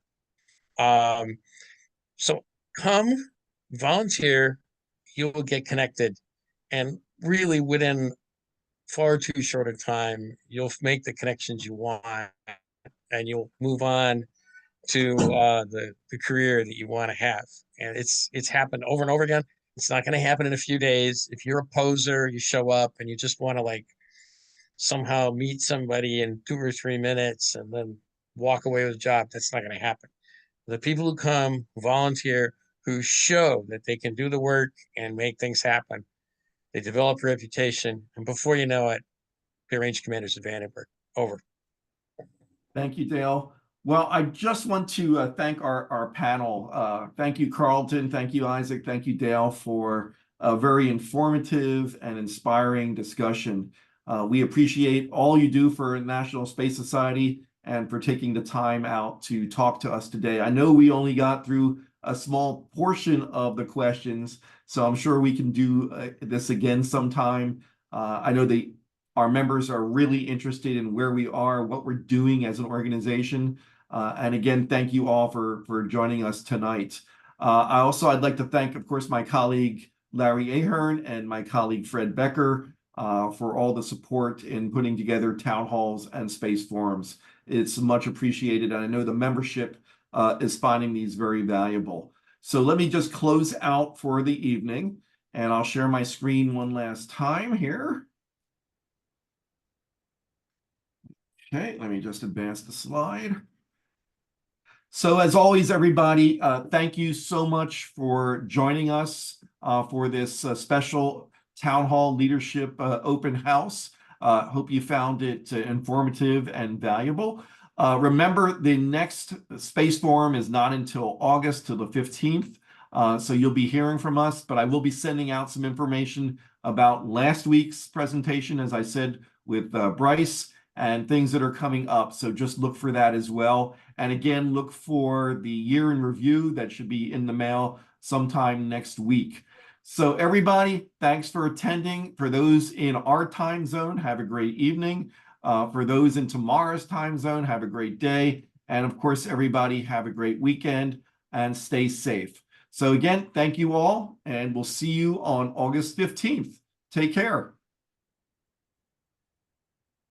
So come, volunteer, you will get connected, and really within far too short a time, you'll make the connections you want, and you'll move on to the career that you want to have. And it's happened over and over again. It's not going to happen in a few days. If you're a poser, you show up and you just want to somehow meet somebody in 2 or 3 minutes and then walk away with a job, that's not going to happen. The people who come, volunteer, who show that they can do the work and make things happen, they develop a reputation, and before you know it, they're range commanders at Vandenberg. Over. Thank you, Dale. Well, I just want to thank our panel. Thank you, Karlton. Thank you, Isaac. Thank you, Dale, for a very informative and inspiring discussion. We appreciate all you do for National Space Society and for taking the time out to talk to us today. I know we only got through a small portion of the questions, so I'm sure we can do this again sometime. I know our members are really interested in where we are, what we're doing as an organization. And again, thank you all for joining us tonight. I'd like to thank, of course, my colleague Larry Ahern and my colleague Fred Becker for all the support in putting together town halls and space forums. It's much appreciated, and I know the membership is finding these very valuable. So let me just close out for the evening, and I'll share my screen one last time here. Okay, let me just advance the slide. So as always, everybody, thank you so much for joining us for this special Town Hall Leadership Open House. Hope you found it informative and valuable. Remember, the next Space Forum is not until August to the 15th, so you'll be hearing from us, but I will be sending out some information about last week's presentation, as I said, with Bryce, and things that are coming up. So just look for that as well. And again, look for the year in review that should be in the mail sometime next week. So everybody, thanks for attending. For those in our time zone, have a great evening. For those in tomorrow's time zone, have a great day. And of course, everybody have a great weekend and stay safe. So again, thank you all, and we'll see you on August 15th. Take care.